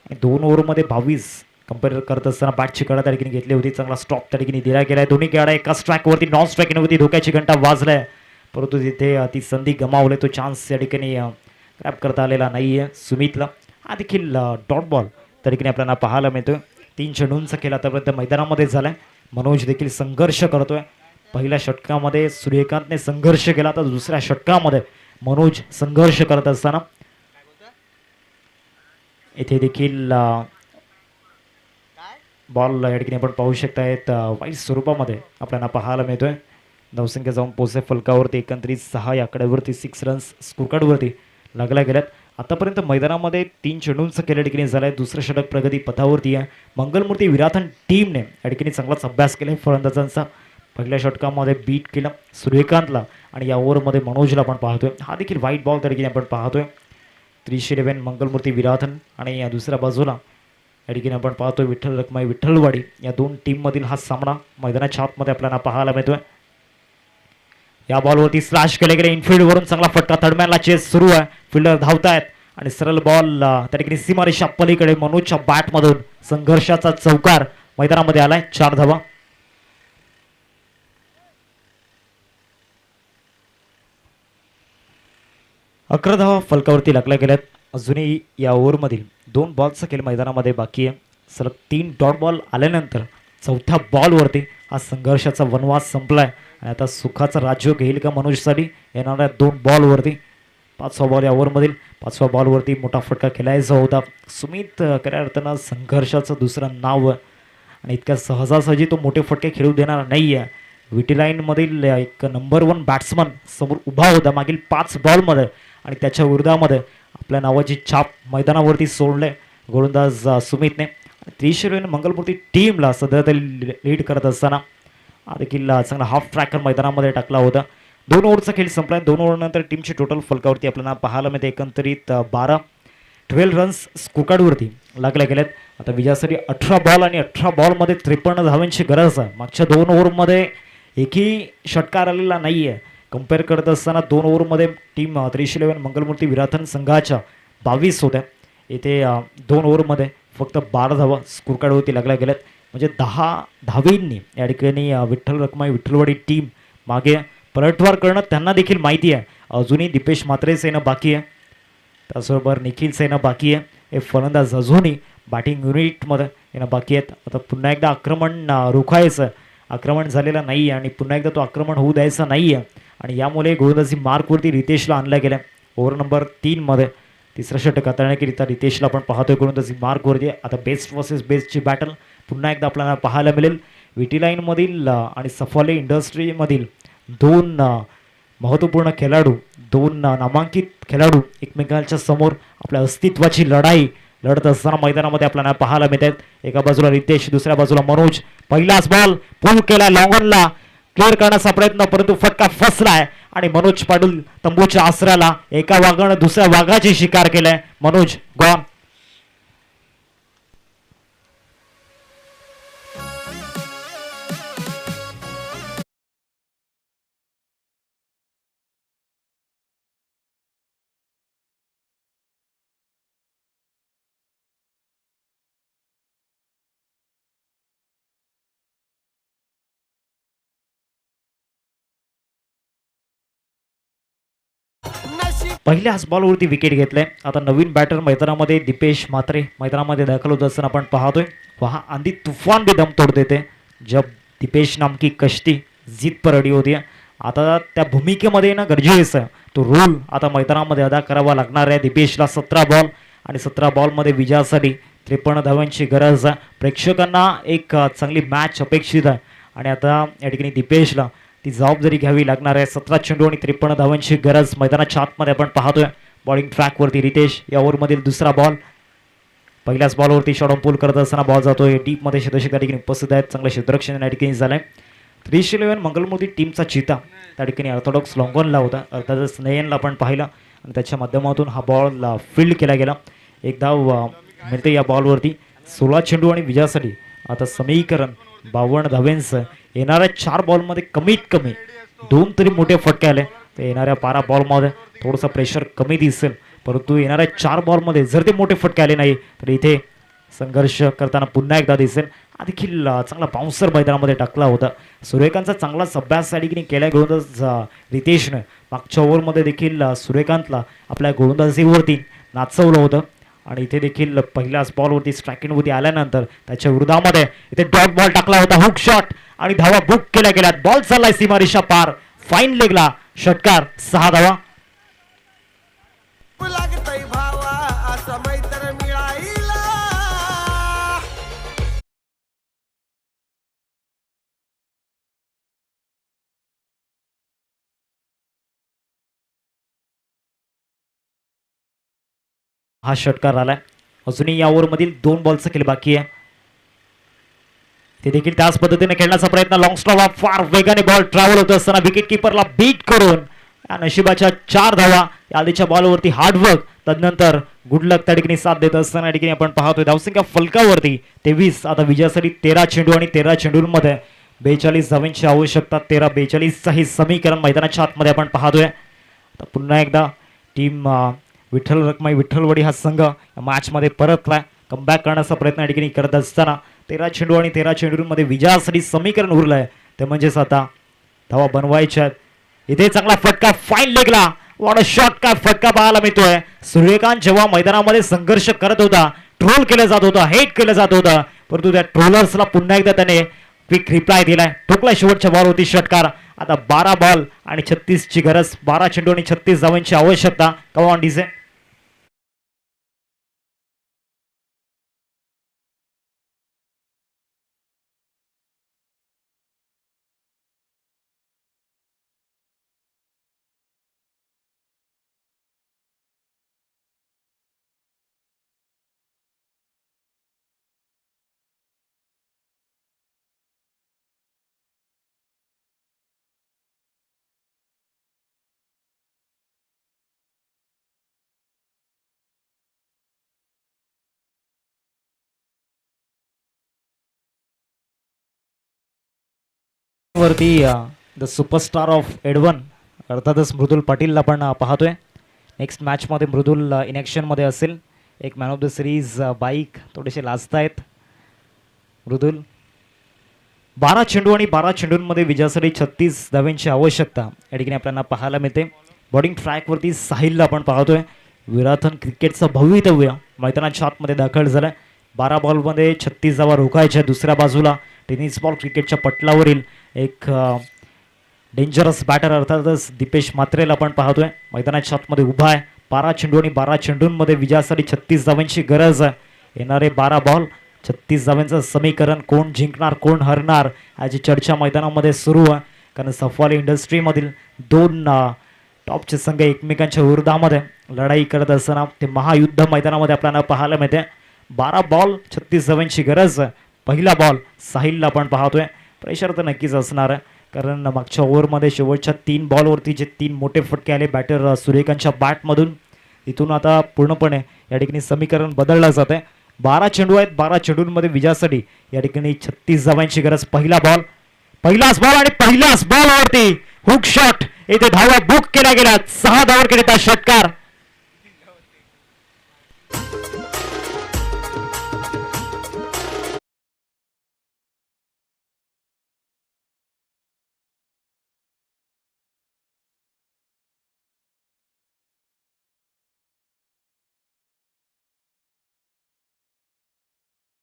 आणि 2 ओव्हरमध्ये 22. कम्पेअर करत असताना बॅटची कडा त्या ठिकाणी घेतली होती. चांगला स्टॉप त्या ठिकाणी दिला गेला आहे. दोन्ही गाड्या एका स्ट्राईकवरती नॉन स्ट्राईकवरती धोक्याची घंटा वाजलाय, परंतु तिथे ती संधी गमावले. तो चान्स या ठिकाणी ग्रॅब करता आलेला नाही आहे सुमितला. हा देखील डॉट बॉल त्या ठिकाणी आपल्याला पाहायला मिळतोय. 3 चेंडूंचा खेळ आतापर्यंत मैदानामध्ये झालाय. मनोज देखील संघर्ष करतोय. पहिल्या षटकामध्ये सूर्यकांतने संघर्ष केला, तर दुसऱ्या षटकामध्ये मनोज संघर्ष करत असताना इथे देखील बॉल या ठिकाणी आपण पाहू शकतायत वाईट स्वरूपामध्ये आपल्याला पाहायला मिळतोय. धावसंख्या जाऊन पोहोचे फलकावरती 29-6 या आकड्यावरती 6 रन्स स्कोरकार्डवरती लागल्या गेल्यात. आतापर्यंत मैदानामध्ये 3 चेंडूंचा खेळ या ठिकाणी झालाय. दुसरं षटक प्रगती पथावरती आहे. मंगलमूर्ती विराथन टीमने या ठिकाणी चांगलाच अभ्यास केलाय फलंदाजांचा. पहिल्या षटकामध्ये बीट केलं सूर्यकांतला आणि या ओव्हरमध्ये मनोजला आपण पाहतोय. हा देखील व्हाईट बॉल त्या ठिकाणी आपण पाहतोय. 311 मंगलमूर्ती विराथन आणि या दुसऱ्या बाजूला या ठिकाणी आपण पाहतोय विठ्ठल रखमाई विठ्ठलवाडी. या 2 टीममधील हा सामना मैदानाच्या आतमध्ये आपल्याला पाहायला मिळतोय. या बॉलवरती स्लॅश केले गेले. इनफिल्डवरून चांगला फटका. थर्डमॅनला चेस सुरू आहे. फिल्डर धावतायत आणि सरळ बॉल त्या ठिकाणी सीमारेषा पलीकडे मनोजच्या बॅटमधून संघर्षाचा चौकार मैदानामध्ये आलाय. 4 धावा. अकरा धावा फलकावरती लागल्या गेल्यात. अजूनही या ओव्हरमधील 2 बॉलचा खेळ मैदानामध्ये बाकी आहे. सलग 3 डॉट बॉल आल्यानंतर 4थ्या बॉलवरती हा संघर्षाचा वनवास संपलाय आणि आता सुखाचा राज्य घेईल का मनोजसाठी येणाऱ्या 2 बॉलवरती. 5वा बॉल या ओव्हरमधील 5व्या बॉलवरती मोठा फटका खेळायचा होता. सुमित खऱ्या अर्थानं संघर्षाचं दुसरं नाव आणि इतक्या सहजासहजी तो मोठे फटके खेळू देणार नाही आहे. विटीलाईनमधील एक नंबर 1 बॅट्समन समोर उभा होता मागील 5 बॉलमध्ये आणि त्याच्या विरोधामध्ये आपल्या नावाची छाप मैदानावरती सोडले गोलंदाज सुमितने. त्रिशूरने मंगलमूर्ती टीमला सध्या तरी लीड करत असताना हा देखील चांगला हाफ ट्रॅकर मैदानामध्ये टाकला होता. 2 ओव्हरचा खेळ संपला. 2 ओव्हरनंतर टीमची टोटल फलकावरती आपल्याला पाहायला मिळते एकंदरीत 12 रन्स स्कोरकार्डवरती लागल्या गेल्यात. आता विजयासाठी 18 बॉल आणि 18 बॉलमध्ये 53 धावांची गरज आहे. मागच्या 2 ओव्हरमध्ये एकही षटकार आलेला नाही आहे. कम्पेअर करत असताना 2 ओव्हरमध्ये टीम 311 मंगलमूर्ती विराथन संघाच्या 22 होत्या. येथे 2 ओव्हरमध्ये फक्त 12 धावा स्कोरकार्डवरती लागल्या गेल्यात. म्हणजे 10 धावींनी या ठिकाणी विठ्ठल रखमाई विठ्ठलवाडी टीम मागे पलटवार करणं त्यांना देखील माहिती आहे. अजूनही दीपेश म्हात्रेचं येणं बाकी आहे, त्याचबरोबर निखिलचं येणं बाकी आहे. हे फलंदाज अजूनही बॅटिंग युनिटमध्ये येणं बाकी आहेत. आता पुन्हा एकदा आक्रमण रोखायचं, आक्रमण झालेलं नाही आहे आणि पुन्हा एकदा तो आक्रमण होऊ द्यायचं नाही आहे. आणि यामुळे गोलंदाजी मार्कवरती रितेशला आणल्या गेल्या. ओव्हर नंबर 3मध्ये तिसरा षटक हाताळण्याकरिता रितेशला आपण पाहतोय गोलंदाजी मार्कवरती. आता बेस्ट वर्सेस बेस्टची बॅटल पुन्हा एकदा आपल्याला पाहायला मिळेल. विटी लाईनमधील आणि सफाले इंडस्ट्रीमधील 2 महत्त्वपूर्ण खेळाडू, 2 नामांकित खेळाडू एकमेकांच्या समोर आपल्या अस्तित्वाची लढाई लढत असताना मैदानामध्ये आपल्याला पाहायला मिळतात. एका बाजूला रितेश, दुसऱ्या बाजूला मनोज. पहिलाच बॉल पुल केला, लॉंगनला क्लिअर करण्याचा प्रयत्न, परंतु फटका फसलाय आणि मनोज पाटील तंबूच्या आसऱ्याला एका वाघानं दुसऱ्या वाघाची शिकार केलाय. मनोज गॉन. पहिल्याच बॉलवरती विकेट घेतलंय. आता नवीन बॅटर मैदानामध्ये दीपेश म्हात्रे मैदानामध्ये दाखल होत असताना आपण पाहतोय. वहा आंधी तूफान भी दम तोड देते जब दीपेश नाम की कश्ती जीत पर अडी होती है. आता त्या भूमिकेमध्ये ना गरजेचं तो रोल आता मैदानामध्ये अदा करावा लागणार आहे दीपेशला. 17 बॉल आणि 17 बॉलमध्ये विजयासाठी 53 धावांची गरज आहे. प्रेक्षकांना एक चांगली मॅच अपेक्षित आहे आणि आता या ठिकाणी दीपेशला ती जबाबदारी घ्यावी लागणार आहे. 17 चेंडू आणि 53 धावांची गरज मैदानाच्या आतमध्ये आपण पाहतोय. बॉलिंग ट्रॅकवरती रितेश. या ओव्हरमधील दुसरा बॉल. पहिल्याच बॉलवरती शॉट ऑन पूल करत असताना बॉल जातोय डीपमध्ये. क्षेत्ररक्षक त्या ठिकाणी उपस्थित आहेत. चांगलं क्षेत्ररक्षण या ठिकाणी झालंय. 311 मंगलमूर्ती टीमचा चिता त्या ठिकाणी ऑर्थोडॉक्स लॉंगॉनला होता. अर्थातच स्नेयनला आपण पाहिलं आणि त्याच्या माध्यमातून हा बॉल फील्ड केला गेला. एक धाव मिळते या बॉलवरती. 16 चेंडू आणि विजयासाठी आता समीकरण 52 धावेंचं. येणाऱ्या 4 बॉलमध्ये कमीत कमी 2 तरी मोठे फटके आले. तर येणाऱ्या 12 बॉलमध्ये थोडंसं प्रेशर कमी दिसेल, परंतु येणाऱ्या 4 बॉलमध्ये जर ते मोठे फटके आले नाही तर इथे संघर्ष करताना पुन्हा एकदा दिसेल. हा देखील चांगला बाउन्सर मैदानामध्ये टाकला होता. सूर्यकांतचा चांगलाच अभ्यास या ठिकाणी केला गोलंदाज रितेशनं. मागच्या ओव्हरमध्ये देखील सूर्यकांतला आपल्या गोलंदाजीवरती नाचवलं होतं आणि इथे देखील पहिल्याच बॉलवरती स्ट्रायकिंगवरती आल्यानंतर त्याच्या विरोधामध्ये इथे डॉट बॉल टाकला होता. हुक शॉट आणि धावा बुक केल्या गेल्या. बॉल चाललाय सीमारेषा पार. फाईन लेगला षटकार. 6 धावा. हा षटकार आलाय. अजूनही या ओव्हरमधील 2 बॉलचा खेळ बाकी आहे. ते देखील त्याच पद्धतीने खेळण्याचा प्रयत्न. लॉंग स्टॉप फार वेगाने बॉल ट्रॅव्हल होत असताना विकेट किपरला बीट करून या नशिबाच्या 4 धावा. या आधीच्या बॉलवरती हार्डवर्क, तदनंतर गुड लक त्या ठिकाणी साथ देत असताना या ठिकाणी आपण पाहतोय धावसंख्या फलकावरती 23. आता विजयासाठी 13 चेंडू आणि 13 चेंडूंमध्ये 42 धावांची आवश्यकता. 13-42 हे समीकरण मैदानाच्या आतमध्ये आपण पाहतोय. आता पुन्हा एकदा टीम विठ्ठल रखमाई विठ्ठलवाडी हा संघ या मॅचमध्ये परतलाय. कमबॅक करण्याचा प्रयत्न या ठिकाणी करत असताना 13 चेंडू आणि 13 चेंडूंमध्ये विजयासाठी समीकरण उरलंय ते म्हणजेच आता धावा बनवायच्या आहेत. इथे चांगला फटका फाईन लेगला. What a shot. काय फटका पाहायला मिळतोय. सूर्यकांत जेव्हा मैदानामध्ये संघर्ष करत होता, ट्रोल केलं जात होतं, हेट केलं जात होतं, परंतु त्या ट्रोलर्सला पुन्हा एकदा त्याने क्विक रिप्लाय दिलाय. ठोकला शेवटच्या बॉल होती षटकार. आता 12 बॉल आणि 36ची गरज. 12 चेंडू आणि 36 धावांची आवश्यकता. कम डीजे. वरती द सुपरस्टार ऑफ एडवन अर्थातच मृदुल पाटीलला आपण पाहतोय. नेक्स्ट मॅचमध्ये मृदुल मध्ये असेल. एक man of the series bike थोडेसे लाजतायत मृदुल. 12 चेंडू आणि 12 चेंडूंमध्ये विजयासाठी 36 धावांची आवश्यकता या ठिकाणी आपल्याला पाहायला मिळते. बॉलिंग ट्रॅकवरती साहिलला आपण पाहतोय. विराथन क्रिकेटचं भवितव्य मैदानाच्या आतमध्ये दाखल झालं. 12 बॉलमध्ये 36 धावा रोखायच्या. दुसऱ्या बाजूला टेनिस बॉल क्रिकेटच्या पटलावरील एक डेंजरस बॅटर अर्थातच दीपेश म्हात्रेला आपण पाहतोय. मैदानाच्या आतमध्ये उभा आहे. 12 चेंडू आणि 12 चेंडूंमध्ये विजयासाठी 36 धावांची गरज आहे. येणारे 12 बॉल 36 धावांचं समीकरण कोण जिंकणार कोण हरणार याची चर्चा मैदानामध्ये सुरू आहे. कारण सफवाली इंडस्ट्रीमधील 2 टॉपचे संघ एकमेकांच्या विरोधामध्ये लढाई करत असताना ते महायुद्ध मैदानामध्ये आपल्याला पाहायला मिळते. 12 बॉल 36 धावांची गरज आहे. पहिला बॉल साहिलला आपण पाहतोय. प्रेशर तर नक्कीच असणार आहे कारण मागच्या ओव्हरमध्ये शेवटच्या 3 बॉलवरती जे 3 मोठे फटके आले बॅटर सूर्यकांतच्या बॅटमधून इथून आता पूर्णपणे या ठिकाणी समीकरण बदललं जात आहे. 12 चेंडू आहेत. 12 चेंडूंमध्ये विजयासाठी या ठिकाणी 36 धावांची गरज. पहिलाच बॉल आणि पहिल्याच बॉलवरती हुक शॉट इथे धावा बुक केल्या गेल्या. 6 धावांकरिता षटकार.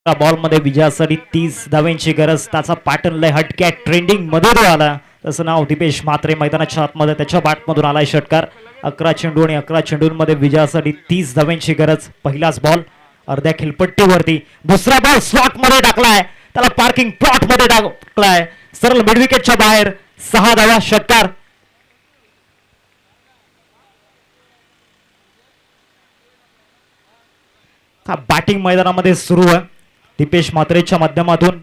बॉलमध्ये विजयासाठी 30 धावांची गरज. त्याचा पॅटर्न लय हटक्या ट्रेंडिंग मध्ये आला. तसं नाव दीपेश म्हात्रे. मैदानाच्या आतमध्ये त्याच्या बॅटमधून आलाय षटकार. 11 चेंडू आणि 11 चेंडूंमध्ये विजयासाठी 30 धावांची गरज. पहिलाच बॉल अर्ध्या खेळपट्टीवरती. दुसरा बॉल स्लॉट मध्ये टाकलाय. त्याला पार्किंग प्लॉट मध्ये टाकलाय. सरळ मिड विकेटच्या बाहेर. 6 धावा षटकार. बॅटिंग मैदानामध्ये सुरू आहे. दीपेश म्हात्रेच्या माध्यमातून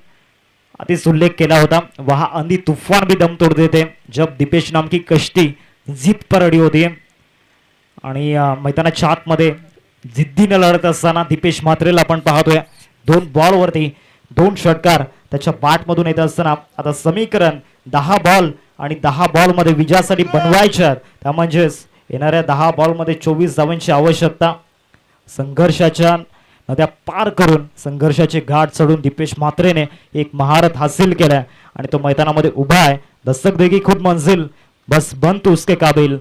आधीच उल्लेख केला होता. वहा अंधी तूफान भी दम तोड़ देते जब दीपेश नाम की कश्ती जिद पर अड़ी होती है. आणि मैदानाच्या आतमध्ये जिद्दीने लढत असताना दीपेश म्हात्रेला आपण पाहतोय. 2 बॉलवरती 2 षटकार त्याच्या बॅटमधून येत असताना आता समीकरण 10 बॉल आणि 10 बॉलमध्ये विजयासाठी बनवायच्या. त्या म्हणजेच येणाऱ्या 10 बॉलमध्ये 24 धावांची आवश्यकता. संघर्षाच्या नद्या पार करून संघर्षाचे घाट चढून दीपेश म्हात्रेने एक महारत हासिल केला आणि तो मैदानामध्ये उभा आहे. दस्तक देगी खुद मंजिल बस बन तू उसके काबिल.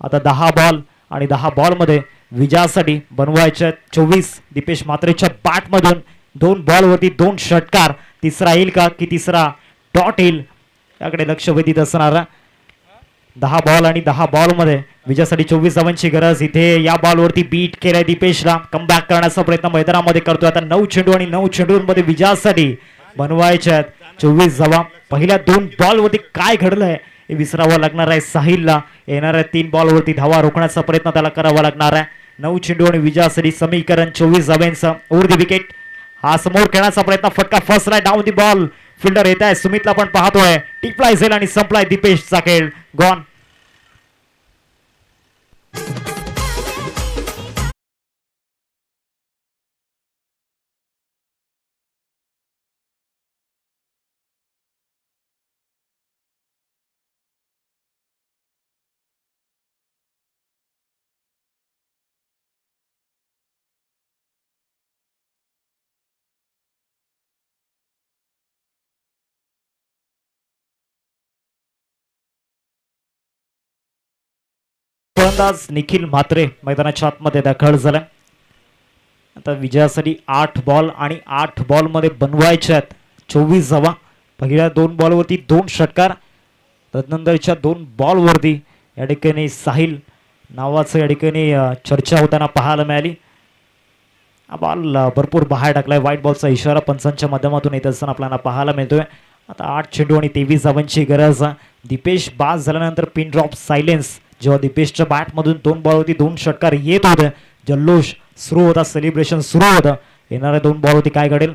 आता 10 बॉल आणि 10 बॉलमध्ये विजयासाठी बनवायच्या 24. दीपेश म्हात्रेच्या बॅटमधून 2 बॉलवरती 2 षटकार. तिसरा येईल का की तिसरा डॉट येईल याकडे लक्ष वेधित असणार. 10 बॉल आणि 10 बॉलमध्ये विजयासाठी 24 धावांची गरज. इथे या बॉलवरती बीट केलाय दीपेशला. कमबॅक करण्याचा प्रयत्न मैदानामध्ये करतोय. आता 9 चेंडू आणि 9 चेंडूंमध्ये विजयासाठी बनवायच्या 24 धावा. पहिल्या 2 बॉलवरती काय घडलंय हे विसरावं लागणार आहे साहिलला. येणाऱ्या 3 बॉलवरती धावा रोखण्याचा प्रयत्न त्याला करावा लागणार आहे. 9 चेंडू आणि विजयासाठी समीकरण 24 धावांचं. Over the wicket. हा समोर खेळण्याचा प्रयत्न. फटका फसलाय. Down the ball. फिल्डर येत आहे. सुमितला पण पाहतोय. टिपलाय झेल आणि संपलाय दीपेशचा खेळ. गॉन. फलंदाज निखिल म्हात्रे मैदानाच्या आतमध्ये दाखल झाला. आता विजयासाठी 8 बॉल आणि 8 बॉलमध्ये बनवायच्या 24 धावा. पहिल्या 2 बॉलवरती 2 षटकार. तदनंतरच्या 2 बॉलवरती या ठिकाणी साहिल नावाचं या ठिकाणी चर्चा होताना पाहायला मिळाली. हा बॉल भरपूर बाहेर टाकलाय. व्हाईट बॉलचा इशारा पंचांच्या माध्यमातून येत असताना आपल्याला पाहायला मिळतोय. आता 8 चेंडू आणि 23 धावांची गरज. दीपेश बाद झाल्यानंतर पिन ड्रॉप सायलेन्स. जेव्हा दीपेशच्या बॅटमधून 2 बॉलवरती 2 षटकार येत होते जल्लोष सुरू होता. सेलिब्रेशन सुरू होतं. येणाऱ्या 2 बॉलवरती काय घडेल.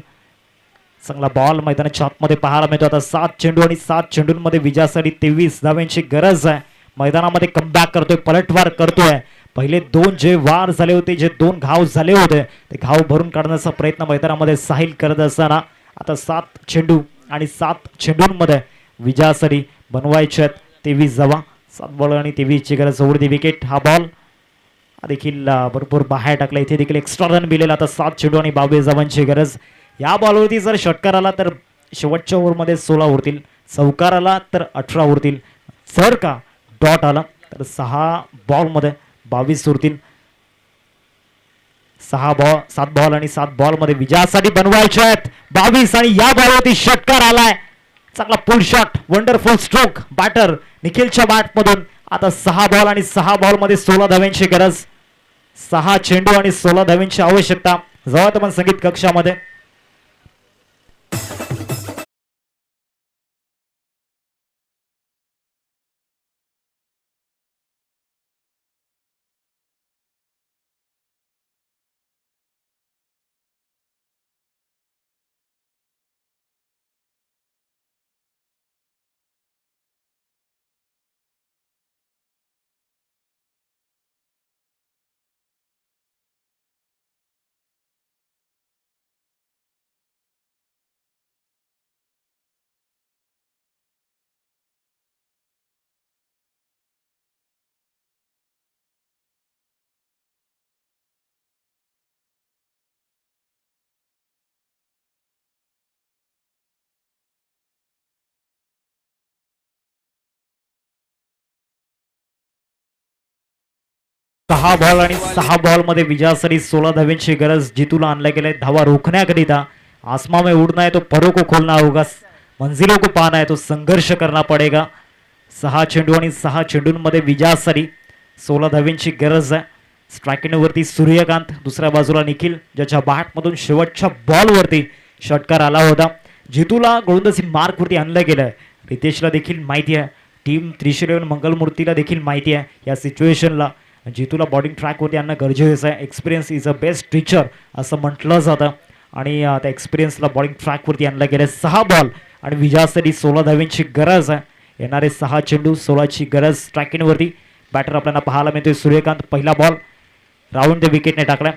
चांगला बॉल मैदानाच्या आतमध्ये पाहायला मिळतो. आता 7 चेंडू आणि 7 चेंडूंमध्ये विजयासाठी 23 धावांची गरज आहे. मैदानामध्ये कमबॅक करतोय. पलटवार करतोय. पहिले 2 जे वार झाले होते जे 2 घाव झाले होते ते घाव भरून काढण्याचा प्रयत्न मैदानामध्ये साहिल करत असताना आता 7 चेंडू आणि 7 चेंडूंमध्ये विजयासरी बनवायचे आहेत 23 धावा. 7 बॉल आणि 23ची गरज. ओढती विकेट. हा बॉल देखील भरपूर बाहेर टाकला. इथे देखील एक्स्ट्रा रन मिळेल. आता 7 चेंडू आणि 22 धावांची गरज. या बॉलवरती जर षटकार आला तर शेवटच्या ओव्हरमध्ये 16 उरतील. चौकार आला तर 18 उरतील. जर का डॉट आला तर 6 बॉलमध्ये 22 उरतील. 7 बॉल आणि 7 बॉलमध्ये विजयासाठी बनवायचे आहेत 22. आणि या बॉलवरती षटकार आलाय. चांगला pull shot. Wonderful stroke batter निखिलच्या बॅटमधून. आता 6 बॉल आणि 6 बॉलमध्ये 16 धाव्यांची गरज. 6 चेंडू आणि 16 धाव्यांची आवश्यकता. जवळ पण संगीत कक्षामध्ये. सहा बॉल आणि 6 बॉलमध्ये विजयासाठी 16 धाव्यांची गरज. जितूला आणला गेलाय धावा रोखण्याकरिता. आसमा में उड़ना है तो परों को खोलना होगा. मंजिलों को पाना है तो संघर्ष करना पडेगा. 6 चेंडू आणि 6 चेंडूंमध्ये विजयासाठी 16 धाव्यांची गरज आहे. स्ट्रायकिंगवरती सूर्यकांत. दुसऱ्या बाजूला निखिल ज्याच्या बॅटमधून शेवटच्या बॉलवरती षटकार आला होता. जितूला गोलंदाजी मार्कवरती आणलं गेलंय. रितेशला देखील माहिती आहे. टीम त्रिशूल मंगलमूर्तीला देखील माहिती आहे या सिच्युएशनला जितूला बॉलिंग ट्रॅकवरती आणणं गरजेचं आहे. Experience is a best teacher असं म्हटलं जातं आणि त्या एक्सपिरियन्सला बॉलिंग ट्रॅकवरती आणलं गेलं. 6 बॉल आणि विजयासाठी 16 धाव्यांची गरज आहे. येणारे 6 चेंडू 16ची गरज. स्ट्रायकिंगवरती बॅटर आपल्याला पाहायला मिळतोय सूर्यकांत. पहिला बॉल राऊंड द विकेटने टाकला.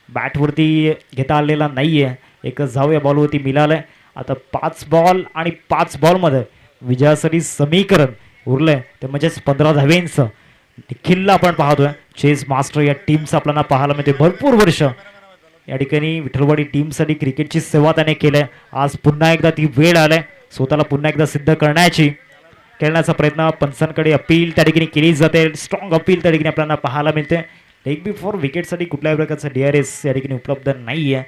बॅटवरती घेता आलेला नाही आहे. एकच धाव या बॉलवरती मिळालंय. आता 5 बॉल आणि 5 बॉलमध्ये विजयासाठी समीकरण उरलंय ते म्हणजेच 15 धाव्यांचं. निखिलला आपण पाहतोय चेस मास्टर या टीमचं आपल्याला पाहायला मिळते. भरपूर वर्ष या ठिकाणी विठ्ठलवाडी टीमसाठी क्रिकेटची सेवा त्याने केल्या. आज पुन्हा एकदा ती वेळ आलाय स्वतःला पुन्हा एकदा सिद्ध करण्याचा प्रयत्न. पंचांकडे अपील त्या ठिकाणी केली जाते. स्ट्रॉंग अपील त्या ठिकाणी आपल्याला पाहायला मिळते. लेग बिफोर विकेटसाठी कुठल्याही प्रकारचा DRS या ठिकाणी उपलब्ध नाही आहे.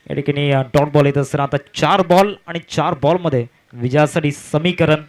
या ठिकाणी डॉट बॉल येत असताना आता 4 बॉल आणि 4 बॉलमध्ये विजयासाठी समीकरण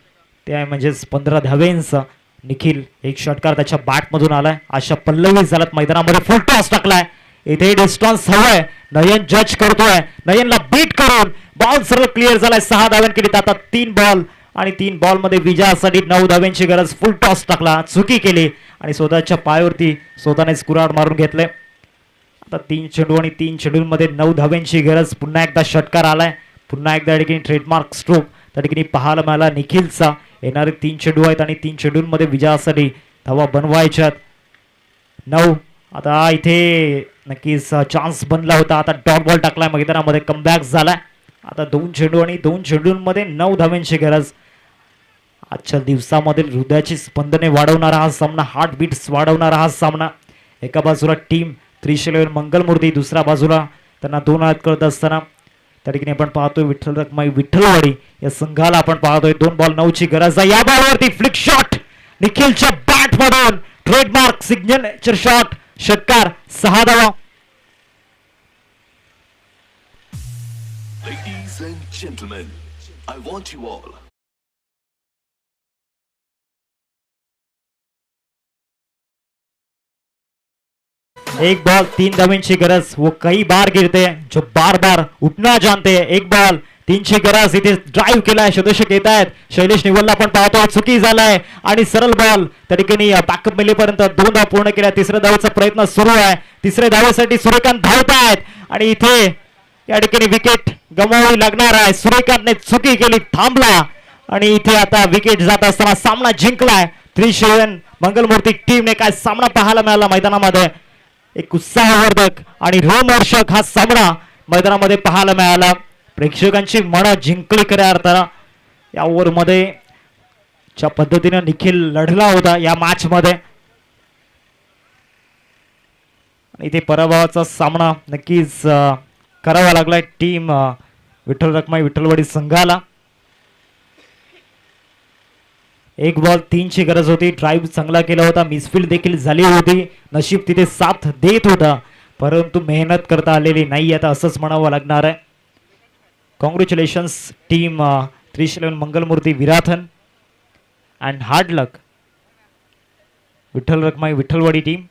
ते आहे म्हणजेच 15 धाव्यांचा. निखिल एक षटकार त्याच्या बॅटमधून आलाय. आशा पल्लवी झाल्यात मैदानामध्ये. फुल टॉस टाकलाय. इथे डिस्टन्स हवंय. नयन जज करतोय. नयनला बीट करून बॉल सरळ क्लिअर झालाय. 6 धाव्यां केली. आता 3 बॉल आणि 3 बॉलमध्ये विजयासाठी 9 धाव्यांची गरज. फुल टॉस टाकला. चुकी केली आणि स्वतःच्या पायावरती स्वतःनेच कुऱ्हाड मारून घेतले. आता 3 चेंडू आणि 3 चेंडूंमध्ये 9 धाव्यांची गरज. पुन्हा एकदा षटकार आलाय. पुन्हा एकदा या ठिकाणी ट्रेडमार्क स्ट्रोक त्या ठिकाणी पाहायला मिळाला निखिलचा. येणारे 3 चेंडू आहेत आणि 3 चेंडूंमध्ये विजयासाठी धावा बनवायच्यात 9. आता इथे नक्कीच चान्स बनला होता. आता डॉट बॉल टाकलाय मैदानामध्ये. कमबॅक झालाय. आता 2 चेंडू आणि 2 चेंडूंमध्ये 9 धाव्यांची गरज. आजच्या दिवसामधील हृदयाची स्पंदने वाढवणारा हा सामना. हार्टबीट्स वाढवणारा हा सामना. एका बाजूला टीम त्रिशूल मंगलमूर्ती. दुसऱ्या बाजूला त्यांना 2 आत करत असताना त्या ठिकाणी आपण पाहतोय विठ्ठल रखमाई विठ्ठलवाडी या संघाला आपण पाहतोय. 2 बॉल 9ची गरज आहे. या बॉलवरती फ्लिक शॉट निखिलच्या बॅटमधून. Trademark signature shot. षटकार. 6 धावा. Ladies and gentlemen, I want you all. एक बॉल 3 धाव्यांची गरज. वो कई बार गिरते जो बार बार उठना जानते. एक बॉल 3ची गरज. इथे ड्राईव्ह केलाय. शतशक येत आहेत. शैलेश निवलला आपण पाहतो. चुकी झालाय आणि सरळ बॉल त्या ठिकाणी बॅकअप मिळेपर्यंत 2 धाव पूर्ण केल्या. 3ऱ्या धावेचा प्रयत्न सुरू आहे. 3ऱ्या धावेसाठी सूर्यकांत धावत आहेत आणि इथे या ठिकाणी विकेट गमावावी लागणार आहे. सूर्यकांतने चुकी केली. थांबला आणि इथे आता विकेट जात असताना सामना जिंकलाय त्रिशूल मंगलमूर्ती टीमने. काय सामना पाहायला मिळाला मैदानामध्ये. एक उत्साहवर्धक आणि रोमहर्षक हा सामना मैदानामध्ये पाहायला मिळाला. प्रेक्षकांची मनं जिंकली खऱ्या अर्थानं या ओव्हरमध्ये ज्या पद्धतीनं निखिल लढला होता या मॅच मध्ये इथे पराभवाचा सामना नक्कीच करावा लागलाय टीम विठ्ठल रखमाई विठ्ठलवाडी संघाला. एक बॉल 3 ची गरज होती. ड्राईव्ह चांगला केला होता. मिसफील्ड देखील झाली होती. नशीब तिथे साथ देत होता परंतु मेहनत करता आलेली नाही आता असंच म्हणावं लागणार आहे. कॉंग्रॅच्युलेशन्स टीम 311 मंगलमूर्ती विराथन and hard luck Vitthal Rakhumai Vitthalwadi team.